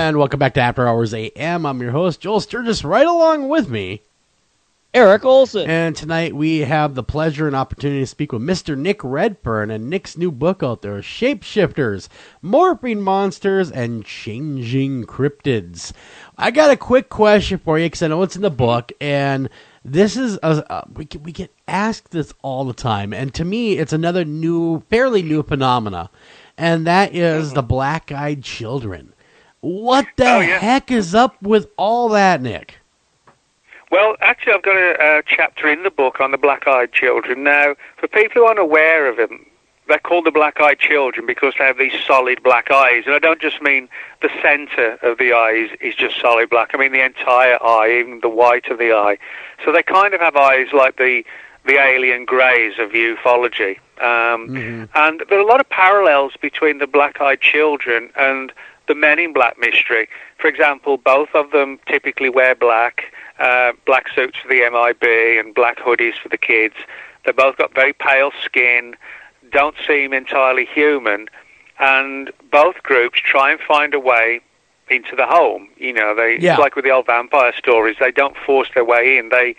And welcome back to After Hours AM. I'm your host, Joel Sturgis, right along with me, Eric Olson. And tonight we have the pleasure and opportunity to speak with Mr. Nick Redfern and Nick's new book out there, Shapeshifters, Morphing Monsters, and Changing Cryptids. I got a quick question for you because I know it's in the book, and this is we get asked this all the time, and to me it's another fairly new phenomena, and that is the black-eyed children. What the heck is up with all that, Nick? Well, actually, I've got a chapter in the book on the black-eyed children. Now, for people who aren't aware of them, they're called the black-eyed children because they have these solid black eyes. And I don't just mean the center of the eyes is just solid black. I mean the entire eye, even the white of the eye. So they kind of have eyes like the alien greys of ufology. And there are a lot of parallels between the black-eyed children and the Men in Black mystery. For example, both of them typically wear black suits for the MIB and black hoodies for the kids. They've both got very pale skin, don't seem entirely human, and both groups try and find a way into the home. You know, it's like with the old vampire stories. They don't force their way in. They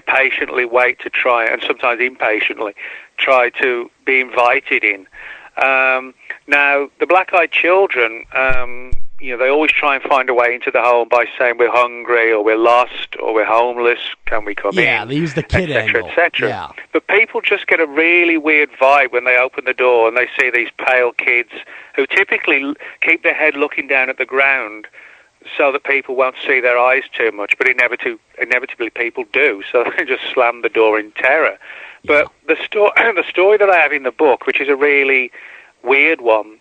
patiently wait to try, and sometimes impatiently, try to be invited in. Now, the black-eyed children, they always try and find a way into the home by saying we're hungry or we're lost or we're homeless, can we come in? Yeah, they use the kid angle. etc. Yeah. But people just get a really weird vibe when they open the door and they see these pale kids who typically keep their head looking down at the ground so that people won't see their eyes too much, but inevitably people do, so they just slam the door in terror. But the story that I have in the book, which is a really weird one,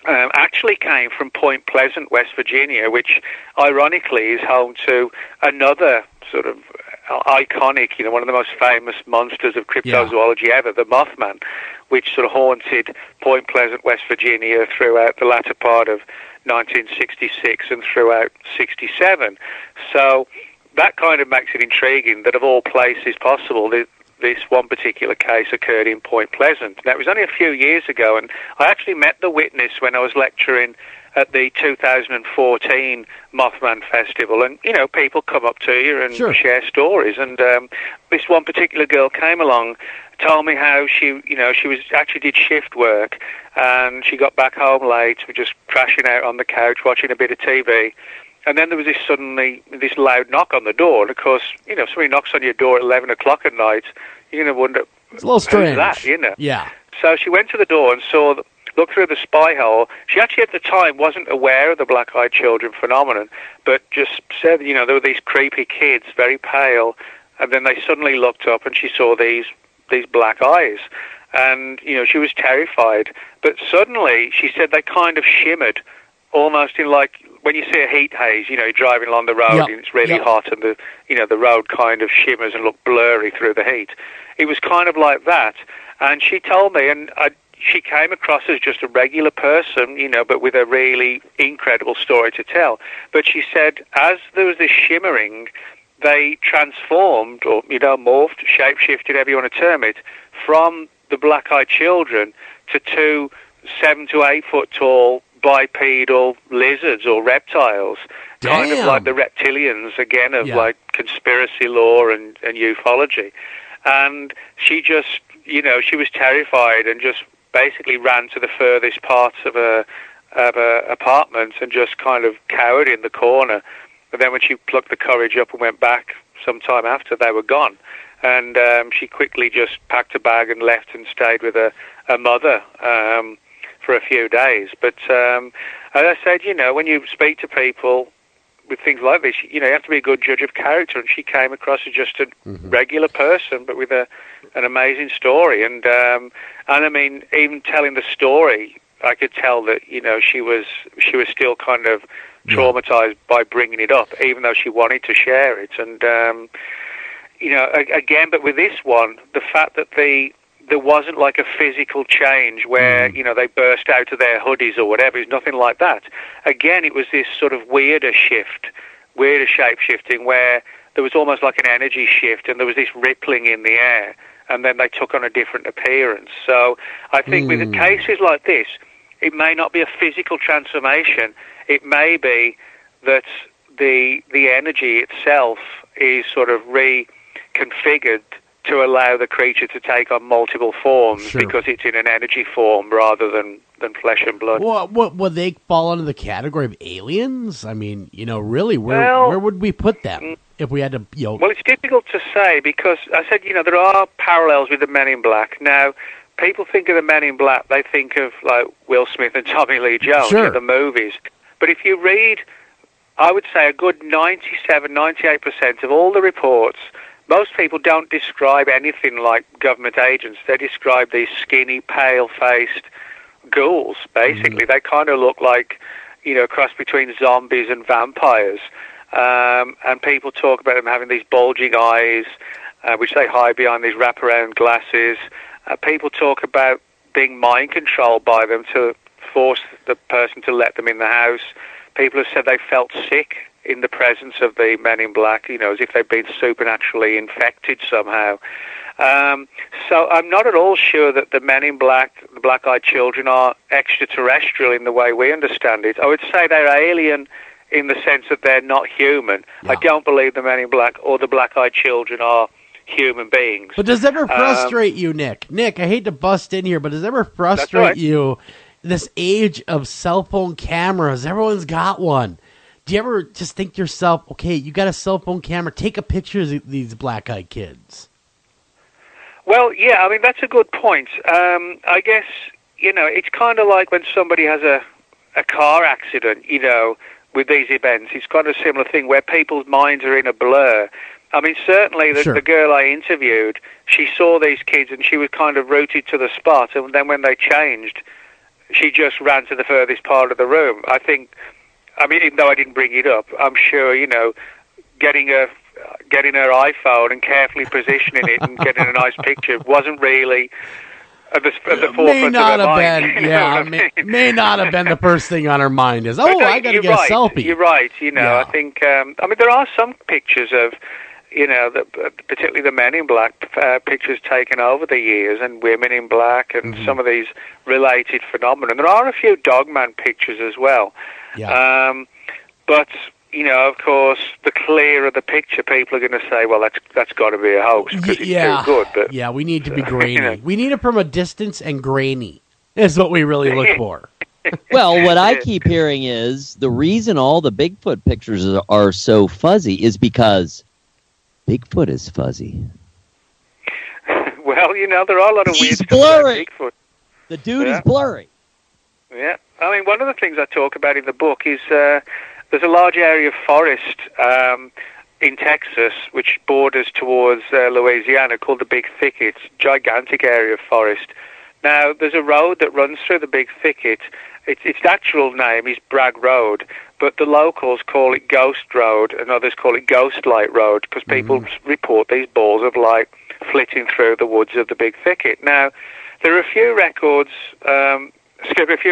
actually came from Point Pleasant, West Virginia, which ironically is home to another sort of iconic, one of the most famous monsters of cryptozoology ever, the Mothman, which sort of haunted Point Pleasant, West Virginia throughout the latter part of 1966 and throughout 67. So that kind of makes it intriguing that of all places possible, this one particular case occurred in Point Pleasant. Now, it was only a few years ago, and I actually met the witness when I was lecturing at the 2014 Mothman Festival, and people come up to you and share stories. And this one particular girl came along, told me how she was actually did shift work, and she got back home late, was just crashing out on the couch watching a bit of TV. And then there was this loud knock on the door, and of course, somebody knocks on your door at 11 o'clock at night, you're going to wonder, it's a little strange. Who's that, Yeah. So she went to the door and looked through the spy hole. She actually at the time wasn't aware of the black-eyed children phenomenon, but just said, there were these creepy kids, very pale, and then they suddenly looked up and she saw these black eyes. And, she was terrified. But suddenly, she said they kind of shimmered, almost in like, when you see a heat haze, you're driving along the road and it's really hot and the road kind of shimmers and look blurry through the heat. It was kind of like that. And she told me, and she came across as just a regular person, but with a really incredible story to tell. But she said, as there was this shimmering, they transformed, or, morphed, shape-shifted, however you want to term it, from the black-eyed children to 2 7 to 8 foot tall bipedal lizards or reptiles. Damn. Kind of like the reptilians, again, of like conspiracy lore and ufology. And she just, she was terrified and just basically ran to the furthest parts of her apartment and just kind of cowered in the corner. But then when she plucked the courage up and went back sometime after, they were gone. And she quickly just packed a bag and left and stayed with her mother for a few days. But as I said, when you speak to people with things like this, you have to be a good judge of character. And she came across as just a regular person, but with an amazing story. And I mean, even telling the story, I could tell that she was still kind of traumatized by bringing it up, even though she wanted to share it. And again, but with this one, the fact that there wasn't like a physical change where, they burst out of their hoodies or whatever. It's nothing like that. Again, it was this sort of weirder shape-shifting where there was almost like an energy shift and there was this rippling in the air and then they took on a different appearance. So I think with cases like this, it may not be a physical transformation. It may be that the energy itself is sort of reconfigured to allow the creature to take on multiple forms because it's in an energy form rather than flesh and blood. Well, would they fall under the category of aliens? I mean, really, where would we put them if we had to, Well, it's difficult to say because I said, there are parallels with the Men in Black. Now, people think of the Men in Black, they think of like Will Smith and Tommy Lee Jones in the movies. But if you read, I would say a good 97-98% of all the reports, most people don't describe anything like government agents. They describe these skinny, pale-faced ghouls, basically. They kind of look like, a cross between zombies and vampires. And people talk about them having these bulging eyes, which they hide behind these wraparound glasses. People talk about being mind-controlled by them to force the person to let them in the house. People have said they felt sick in the presence of the Men in Black, as if they'd been supernaturally infected somehow. So I'm not at all sure that the Men in Black, the black-eyed children, are extraterrestrial in the way we understand it. I would say they're alien in the sense that they're not human. I don't believe the Men in Black or the black-eyed children are human beings. But does it ever frustrate you, Nick? Nick, I hate to bust in here, but does it ever frustrate you, this age of cell phone cameras? Everyone's got one. Do you ever just think to yourself, okay, you got a cell phone camera, take a picture of these black-eyed kids? Well, yeah, I mean, that's a good point. I guess, it's kind of like when somebody has a car accident, with these events. It's kind of a similar thing where people's minds are in a blur. I mean, certainly the girl I interviewed, she saw these kids and she was kind of rooted to the spot, and then when they changed, she just ran to the furthest part of the room. I mean, even though I didn't bring it up, I'm sure, getting her iPhone and carefully positioning it and getting a nice picture wasn't really at the forefront of her mind. May not have been the first thing on her mind is, I got to get a selfie. You're right. I think, there are some pictures of particularly the Men in Black pictures taken over the years, and Women in Black, and some of these related phenomena. There are a few Dogman pictures as well. Yeah. But of course, the clearer the picture, people are going to say, "Well, that's got to be a hoax because it's too good." But yeah, we need to be grainy. We need it from a distance and grainy. Is what we really look for. Well, what I keep hearing is the reason all the Bigfoot pictures are so fuzzy is because Bigfoot is fuzzy. Well, there are a lot of weird stuff blurry. about Bigfoot. The dude is blurry. Yeah. I mean, one of the things I talk about in the book is there's a large area of forest in Texas which borders towards Louisiana called the Big Thicket. Gigantic area of forest. Now, there's a road that runs through the Big Thicket. Its actual name is Bragg Road, but the locals call it Ghost Road, and others call it Ghost Light Road, because people report these balls of light flitting through the woods of the Big Thicket. Now, there are a few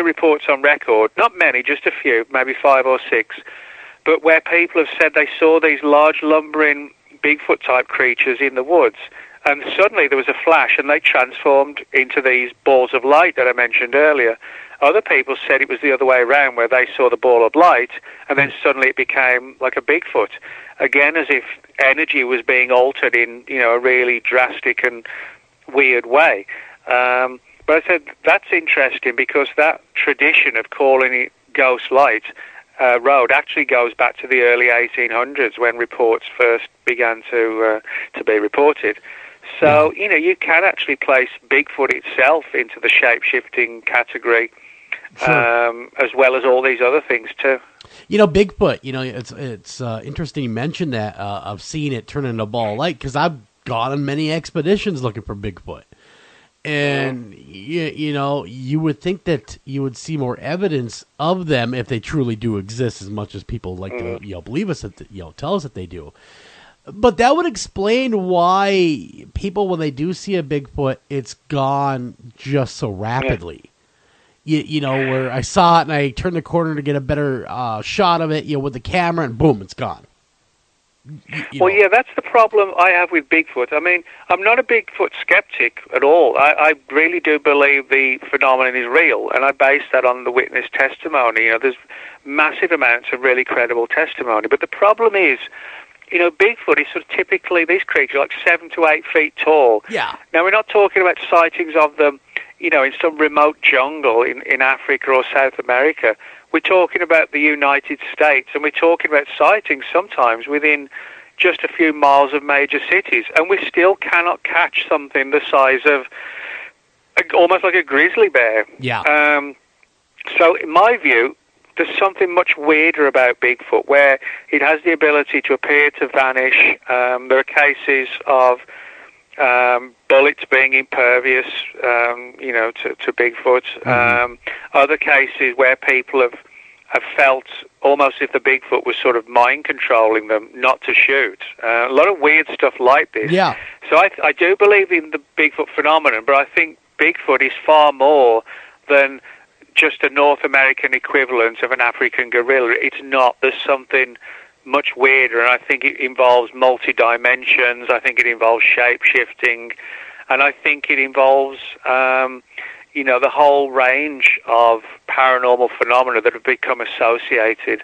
reports on record, not many, just a few, maybe 5 or 6, but where people have said they saw these large lumbering Bigfoot-type creatures in the woods, and suddenly there was a flash and they transformed into these balls of light that I mentioned earlier. Other people said it was the other way around, where they saw the ball of light and then suddenly it became like a Bigfoot. Again, as if energy was being altered in a really drastic and weird way. But I said that's interesting because that tradition of calling it Ghost Light Road actually goes back to the early 1800s when reports first began to be reported. So, you can actually place Bigfoot itself into the shape-shifting category, as well as all these other things, too. Bigfoot, it's interesting you mentioned that, of seeing it turn into a ball of light, because I've gone on many expeditions looking for Bigfoot. And, you would think that you would see more evidence of them if they truly do exist, as much as people like to, believe us, that tell us that they do. But that would explain why people, when they do see a Bigfoot, it's gone just so rapidly. Yeah. Where I saw it and I turned the corner to get a better shot of it, with the camera, and boom, it's gone. Yeah, that's the problem I have with Bigfoot. I mean, I'm not a Bigfoot skeptic at all. I really do believe the phenomenon is real, and I base that on the witness testimony. There's massive amounts of really credible testimony. But the problem is, Bigfoot is sort of typically, these creatures are like 7 to 8 feet tall. Yeah. Now, we're not talking about sightings of them, in some remote jungle in Africa or South America. We're talking about the United States, and we're talking about sightings sometimes within just a few miles of major cities, and we still cannot catch something the size of almost like a grizzly bear. Yeah. So, in my view, there's something much weirder about Bigfoot, where it has the ability to appear to vanish. There are cases of bullets being impervious, to Bigfoot. Other cases where people have felt almost if the Bigfoot was sort of mind controlling them not to shoot. A lot of weird stuff like this. Yeah. So I do believe in the Bigfoot phenomenon, but I think Bigfoot is far more than just a North American equivalent of an African gorilla. It's not. There's something much weirder, and I think it involves multi-dimensions. I think it involves shape-shifting, and I think it involves, the whole range of paranormal phenomena that have become associated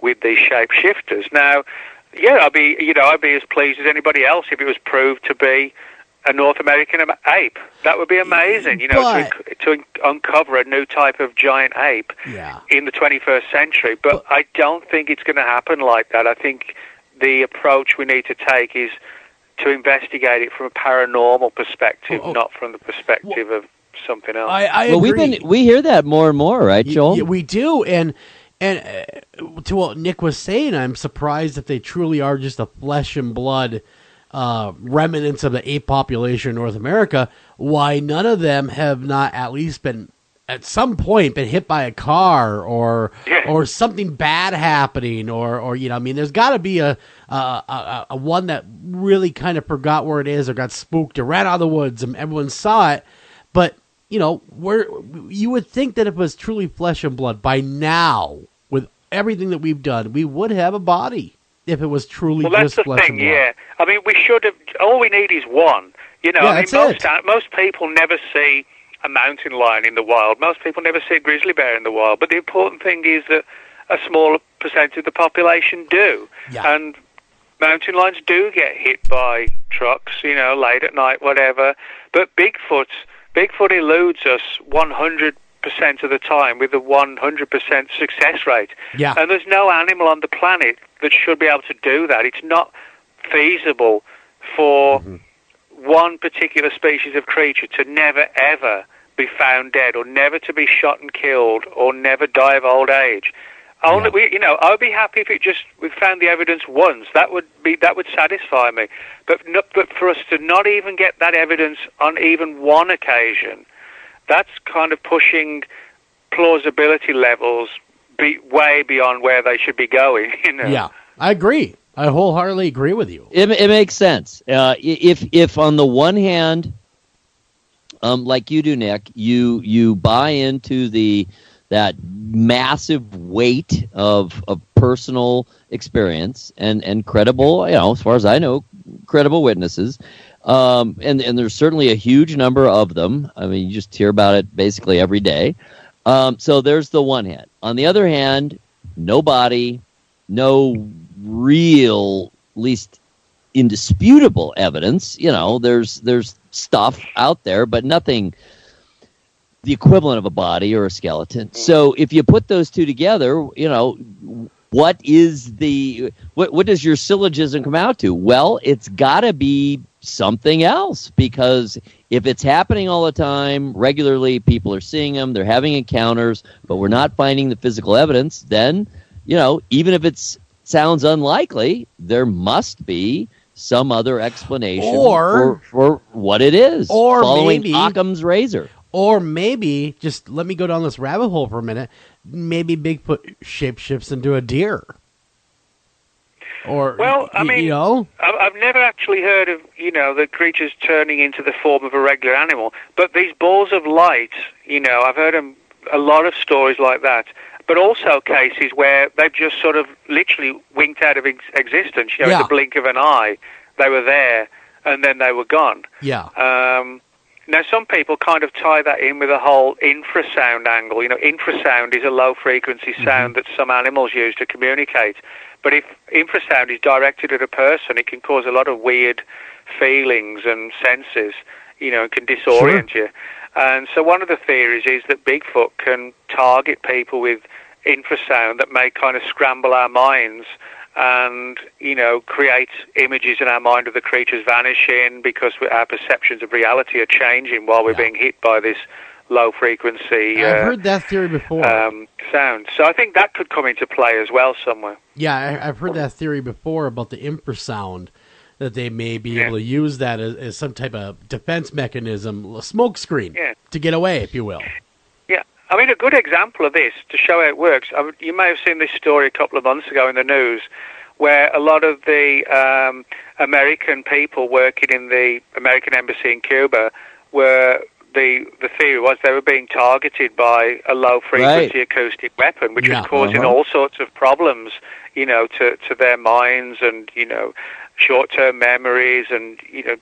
with these shape-shifters. Now, I'd be as pleased as anybody else if it was proved to be a North American ape. That would be amazing, to uncover a new type of giant ape in the 21st century. But I don't think it's going to happen like that. I think the approach we need to take is to investigate it from a paranormal perspective, not from the perspective of something else. I agree. We hear that more and more, right, Joel? Yeah, we do, and to what Nick was saying, I'm surprised that they truly are just a flesh and blood remnants of the ape population in North America, why none of them have not at least been, at some point, been hit by a car or something bad happening, or there's got to be a one that really kind of forgot where it is or got spooked or ran out of the woods and everyone saw it. But where you would think that if it was truly flesh and blood by now, with everything that we've done, we would have a body. if it was truly Well, that's just the flesh thing, and blood. yeah. I mean, we should have. All we need is one. You know, Yeah, I mean, that's most people never see a mountain lion in the wild. Most people never see a grizzly bear in the wild. But the important thing is that a smaller percentage of the population do. Yeah. And mountain lions do get hit by trucks, you know, late at night, whatever. But Bigfoot eludes us 100% of the time with a 100% success rate. Yeah. And there's no animal on the planet that should be able to do that. It's not feasible for one particular species of creature to never, ever be found dead, or never to be shot and killed, or never die of old age. Only I would be happy if we found the evidence once. That would satisfy me. But for us to not even get that evidence on even one occasion, that's kind of pushing plausibility levels way beyond where they should be going. You know? Yeah, I agree. I wholeheartedly agree with you. It makes sense. If on the one hand, like you do, Nick, you buy into that massive weight of personal experience and credible, as far as I know, credible witnesses, and there's certainly a huge number of them. I mean, you just hear about it basically every day. So there's the one hand. On the other hand, no real, least indisputable evidence. There's stuff out there, but nothing the equivalent of a body or a skeleton. So if you put those two together, what does your syllogism come out to? Well, it's got to be something else, because if it's happening all the time, regularly, people are seeing them, they're having encounters, but we're not finding the physical evidence, then, even if it sounds unlikely, there must be some other explanation for what it is, or following maybe Occam's razor. Or maybe, just let me go down this rabbit hole for a minute, maybe Bigfoot shapeshifts into a deer. Or, I've never actually heard of, the creatures turning into the form of a regular animal. But these balls of light, I've heard a lot of stories like that. But also cases where they've just sort of literally winked out of existence. In the blink of an eye, they were there, and then they were gone. Yeah. Now, some people kind of tie that in with a whole infrasound angle. Infrasound is a low-frequency sound that some animals use to communicate. But if infrasound is directed at a person, it can cause a lot of weird feelings and senses, and can disorient you. And so one of the theories is that Bigfoot can target people with infrasound that may kind of scramble our minds and, create images in our mind of the creatures vanishing because our perceptions of reality are changing while we're being hit by this low-frequency I've heard that theory before. Sound. So I think that could come into play as well somewhere. Yeah, I've heard that theory before about the infrasound, that they may be able to use that as some type of defense mechanism, a smoke screen, to get away, if you will. Yeah. I mean, a good example of this, to show how it works, you may have seen this story a couple of months ago in the news, where a lot of the American people working in the American embassy in Cuba were, the theory was they were being targeted by a low-frequency acoustic weapon, which was causing all sorts of problems, to their minds and, short-term memories and,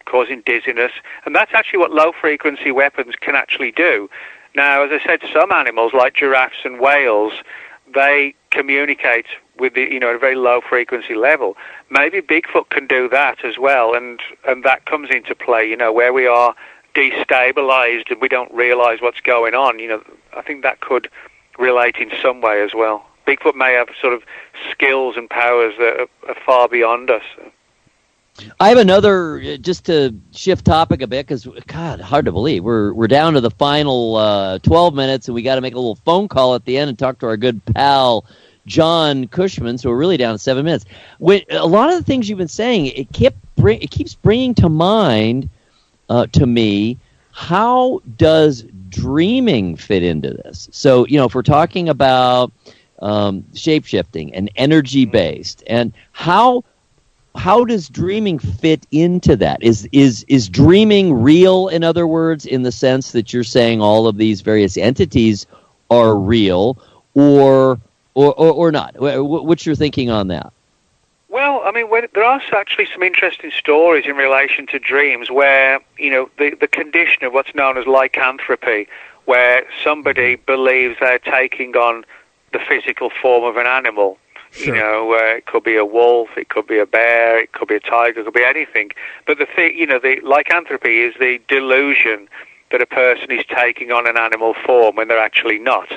causing dizziness. And that's actually what low-frequency weapons can actually do. Now, as I said, some animals, like giraffes and whales, they communicate with at a very low-frequency level. Maybe Bigfoot can do that as well, and that comes into play, where we are destabilized and we don't realize what's going on. I think that could relate in some way as well. Bigfoot may have sort of skills and powers that are far beyond us. I have another, just to shift topic a bit, because, God, hard to believe. We're down to the final 12 minutes, and we got to make a little phone call at the end and talk to our good pal, John Cushman, so we're really down to 7 minutes. A lot of the things you've been saying, it keeps bringing to mind, to me, how does dreaming fit into this? So, if we're talking about shape-shifting and energy-based, and how does dreaming fit into that? Is dreaming real, in other words, in the sense that you're saying all of these various entities are real, or not? What's your thinking on that? Well, I mean, there are actually some interesting stories in relation to dreams where, the condition of what's known as lycanthropy, where somebody believes they're taking on the physical form of an animal. Sure. It could be a wolf, it could be a bear, it could be a tiger, it could be anything. But the thing, the lycanthropy is the delusion that a person is taking on an animal form when they're actually not.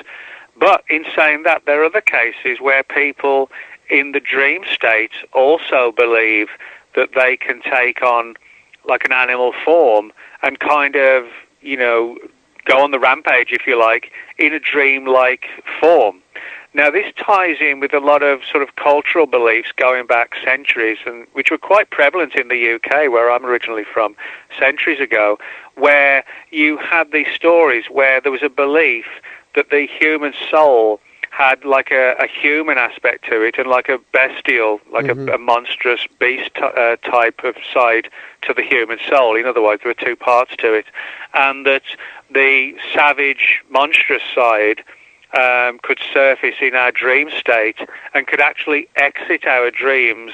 But in saying that, there are other cases where people in the dream state also believe that they can take on like an animal form and kind of, go on the rampage, if you like, in a dream-like form. Now, this ties in with a lot of sort of cultural beliefs going back centuries, and which were quite prevalent in the UK, where I'm originally from, centuries ago, where you had these stories where there was a belief that the human soul had like a human aspect to it and like a bestial, like a monstrous beast type of side to the human soul. In other words, there were two parts to it. And that the savage, monstrous side could surface in our dream state and could actually exit our dreams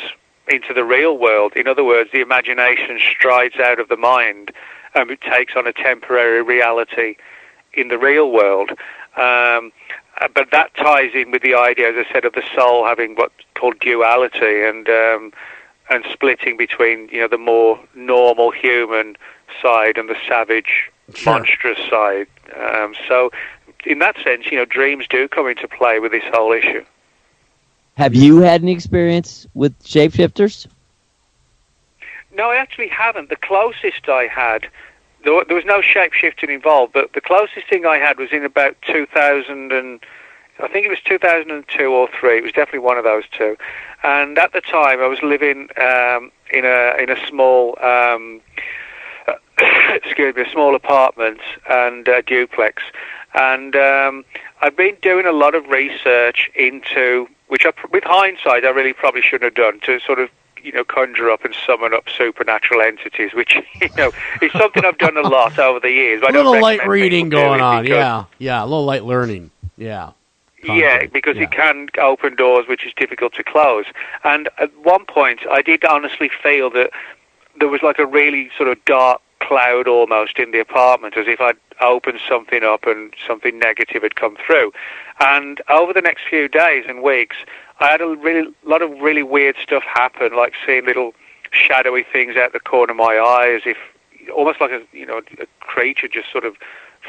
into the real world. In other words, the imagination strides out of the mind and it takes on a temporary reality in the real world. But that ties in with the idea, as I said, of the soul having what's called duality and splitting between, the more normal human side and the savage, monstrous side. So in that sense, dreams do come into play with this whole issue. Have you had any experience with shapeshifters? No, I actually haven't. The closest I had, there was no shapeshifting involved, but the closest thing I had was in about 2000 and I think it was 2002 or 3. It was definitely one of those two. And at the time, I was living in a small, a small apartment and duplex. And I've been doing a lot of research into, which with hindsight I really probably shouldn't have done, to sort of conjure up and summon up supernatural entities, which is something I've done a lot over the years. A little light reading going on, yeah, a little light learning, yeah. Yeah, because it can open doors which is difficult to close. And at one point, I did honestly feel that there was like a really sort of dark cloud almost in the apartment, as if I'd opened something up and something negative had come through. And over the next few days and weeks, I had a lot of really weird stuff happen, like seeing little shadowy things out the corner of my eye, as if almost like a creature just sort of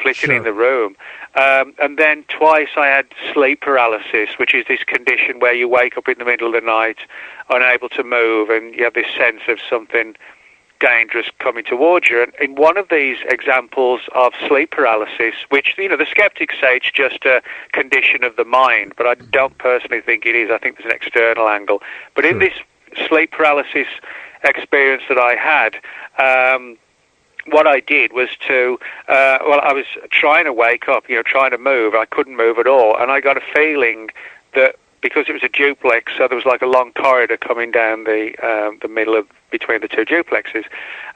flitting in the room. And then twice I had sleep paralysis, which is this condition where you wake up in the middle of the night, unable to move, and you have this sense of something dangerous coming towards you. And in one of these examples of sleep paralysis, which, the skeptics say it's just a condition of the mind, but I don't personally think it is. I think there's an external angle. But in this sleep paralysis experience that I had, what I did was I was trying to wake up, trying to move. I couldn't move at all. And I got a feeling that because it was a duplex, so there was like a long corridor coming down the middle of between the two duplexes.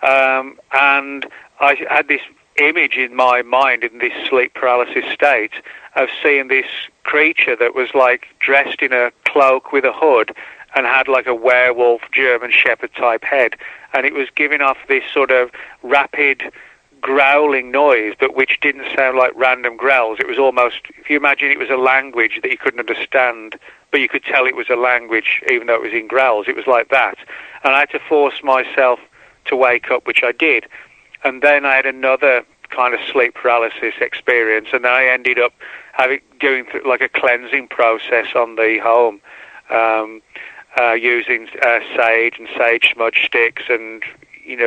And I had this image in my mind in this sleep paralysis state of seeing this creature that was like dressed in a cloak with a hood and had like a werewolf German Shepherd type head. And it was giving off this sort of rapid growling noise, but which didn't sound like random growls. It was almost, if you imagine it was a language that you couldn't understand, but you could tell it was a language even though it was in growls. It was like that. And I had to force myself to wake up, which I did. And then I had another kind of sleep paralysis experience, and then I ended up doing like a cleansing process on the home, using sage and sage smudge sticks and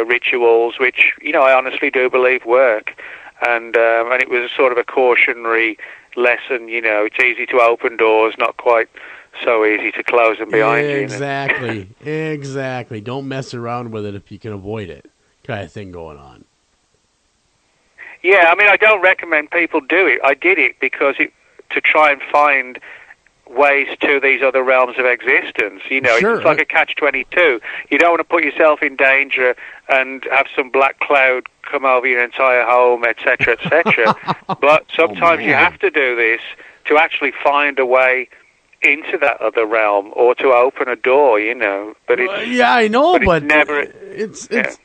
rituals, which I honestly do believe work. And it was sort of a cautionary lesson. It's easy to open doors, not quite so easy to close them behind you. Exactly. Don't mess around with it if you can avoid it, kind of thing going on. Yeah, I mean, I don't recommend people do it. I did it because to try and find ways to these other realms of existence. It's like a catch-22. You don't want to put yourself in danger and have some black cloud come over your entire home, etc., etc. But sometimes you have to do this to actually find a way into that other realm or to open a door, But it's yeah, I know, but never. It's the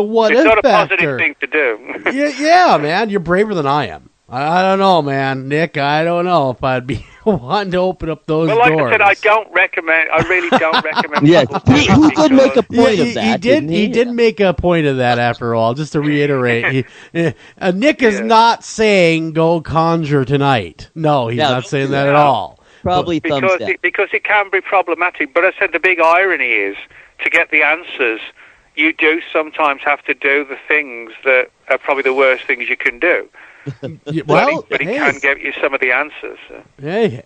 what it's if not a factor. positive thing to do. yeah, man, you're braver than I am. I don't know, man, Nick. I don't know if I'd be wanting to open up those Well, like doors. I said, I really don't recommend. Yeah, people he did make a point of that. He did. He did make a point of that. After all, just to reiterate, Nick is not saying go conjure tonight. No, he's not saying that at all. Probably because it can be problematic. But I said the big irony is to get the answers, you do sometimes have to do the things that are probably the worst things you can do. But he can get you some of the answers. Hey,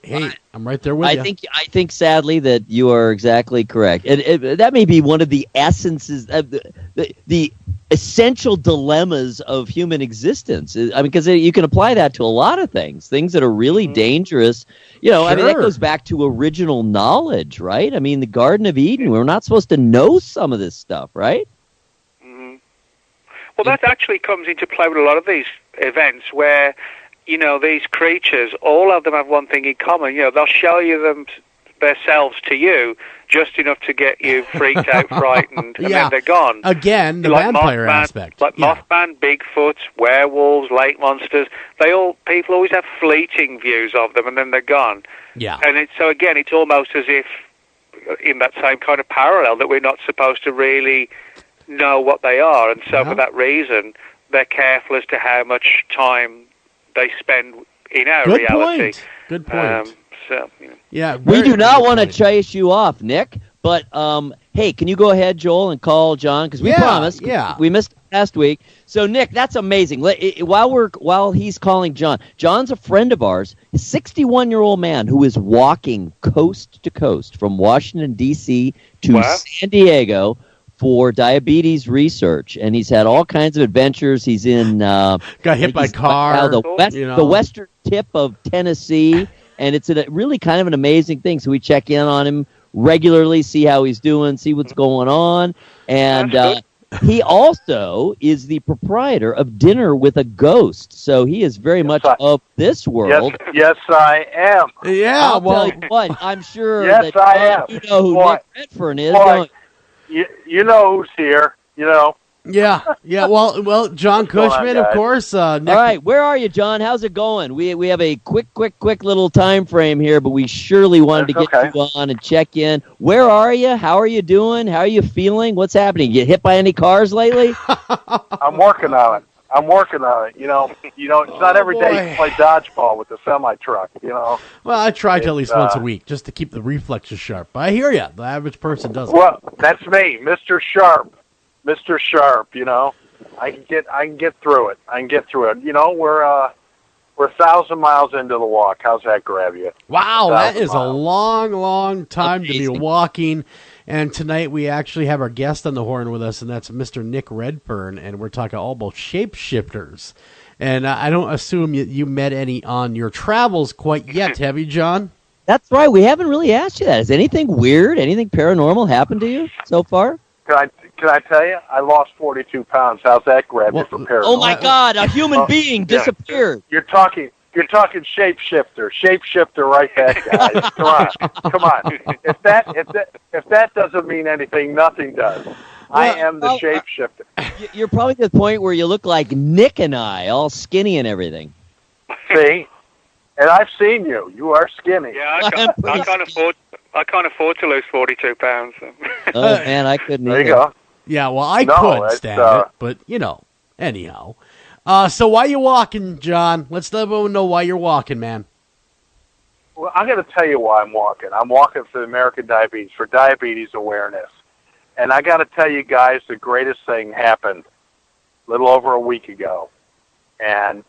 I'm right there with you. I think sadly that you are exactly correct. That may be one of the essences, the essential dilemmas of human existence. I mean, because you can apply that to a lot of things that are really dangerous. I mean, that goes back to original knowledge, right? I mean, the Garden of Eden, we're not supposed to know some of this stuff, right? Well, that actually comes into play with a lot of these events where, these creatures, all of them have one thing in common. They'll show you themselves to you just enough to get you freaked out, frightened, and then they're gone. Again, the vampire aspect. Like Mothman, Bigfoot, werewolves, lake monsters, people always have fleeting views of them, and then they're gone. Yeah. And it's almost as if, in that same kind of parallel, that we're not supposed to really know what they are, and so for that reason they're careful as to how much time they spend in our reality. Good point. Yeah, we do not want to chase you off, Nick, but hey, can you go ahead, Joel, and call John, because we promised. We missed last week. So Nick, that's amazing. While he's calling John's a friend of ours, a 61-year-old man who is walking coast to coast from Washington D.C. to San Diego for diabetes research, and he's had all kinds of adventures. He's in got hit by a car, the western tip of Tennessee, and it's really kind of an amazing thing. So we check in on him regularly, see how he's doing, see what's going on, and he also is the proprietor of Dinner with a Ghost. So he is very much of this world. Yes, I am. Yeah, I'll tell you what, I'm sure that I am. You know who Nick Redfern is, don't you? You know who's here, Yeah. Well, John Cushman, of course. Nick. All right, where are you, John? How's it going? We have a quick little time frame here, but we surely wanted to get you on and check in. Where are you? How are you doing? How are you feeling? What's happening? You get hit by any cars lately? I'm working on it. It's not every day you play dodgeball with the semi-truck, Well, I try to at least once a week just to keep the reflexes sharp. But I hear you. The average person doesn't. Well, that's me, Mr. Sharp. Mr. Sharp, I can get through it. We're 1,000 miles into the walk. How's that grab you? Wow, that is a long time to be walking. And tonight we actually have our guest on the horn with us, and that's Mr. Nick Redfern, and we're talking all about shapeshifters. And I don't assume you met any on your travels quite yet, have you, John? That's right. We haven't really asked you that. Has anything weird, anything paranormal happened to you so far? Can I tell you? I lost 42 pounds. How's that grab you for paranormal? Oh my God! A human being disappeared. You're talking shapeshifter right there, guys. Come on. If that doesn't mean anything, nothing does. I am the shapeshifter. You're probably to the point where you look like Nick and I, all skinny and everything. See, and I've seen you. You are skinny. Yeah, I can't afford to lose 42 pounds. Oh man, I couldn't. There you go. Yeah, well, I could stand it, but anyhow. So why you walking, John? Let's let everyone know why you're walking, man. Well, I'm going to tell you why I'm walking. I'm walking for the American Diabetes, for diabetes awareness. And I got to tell you guys, the greatest thing happened a little over a week ago. And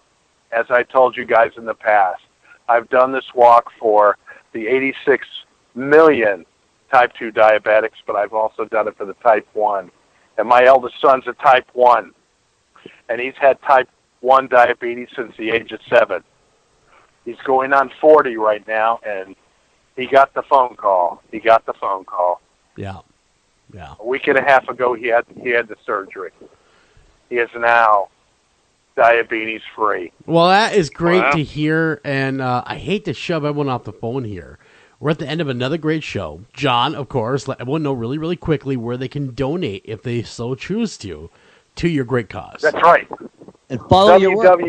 as I told you guys in the past, I've done this walk for the 86 million type 2 diabetics, but I've also done it for the type 1. And my eldest son's a type 1. And he's had type 1 diabetes since the age of 7. He's going on 40 right now, and he got the phone call. Yeah. A week and a half ago, he had the surgery. He is now diabetes-free. Well, that is great to hear, and I hate to shove everyone off the phone here. We're at the end of another great show. John, of course, let everyone know really, really quickly where they can donate, if they so choose to your great cause. That's right. And follow your work.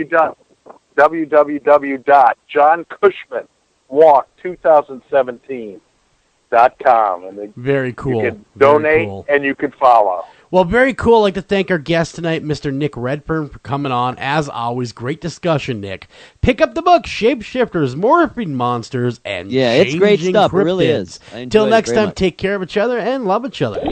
www.johncushmanwalk2017.com. And very cool. You can donate and you can follow. Well, very cool. I'd like to thank our guest tonight, Mr. Nick Redfern, for coming on. As always, great discussion, Nick. Pick up the book, Shapeshifters, Morphing Monsters, and it's great stuff. Cryptids. It really is. Till next time, much. take care of each other and love each other.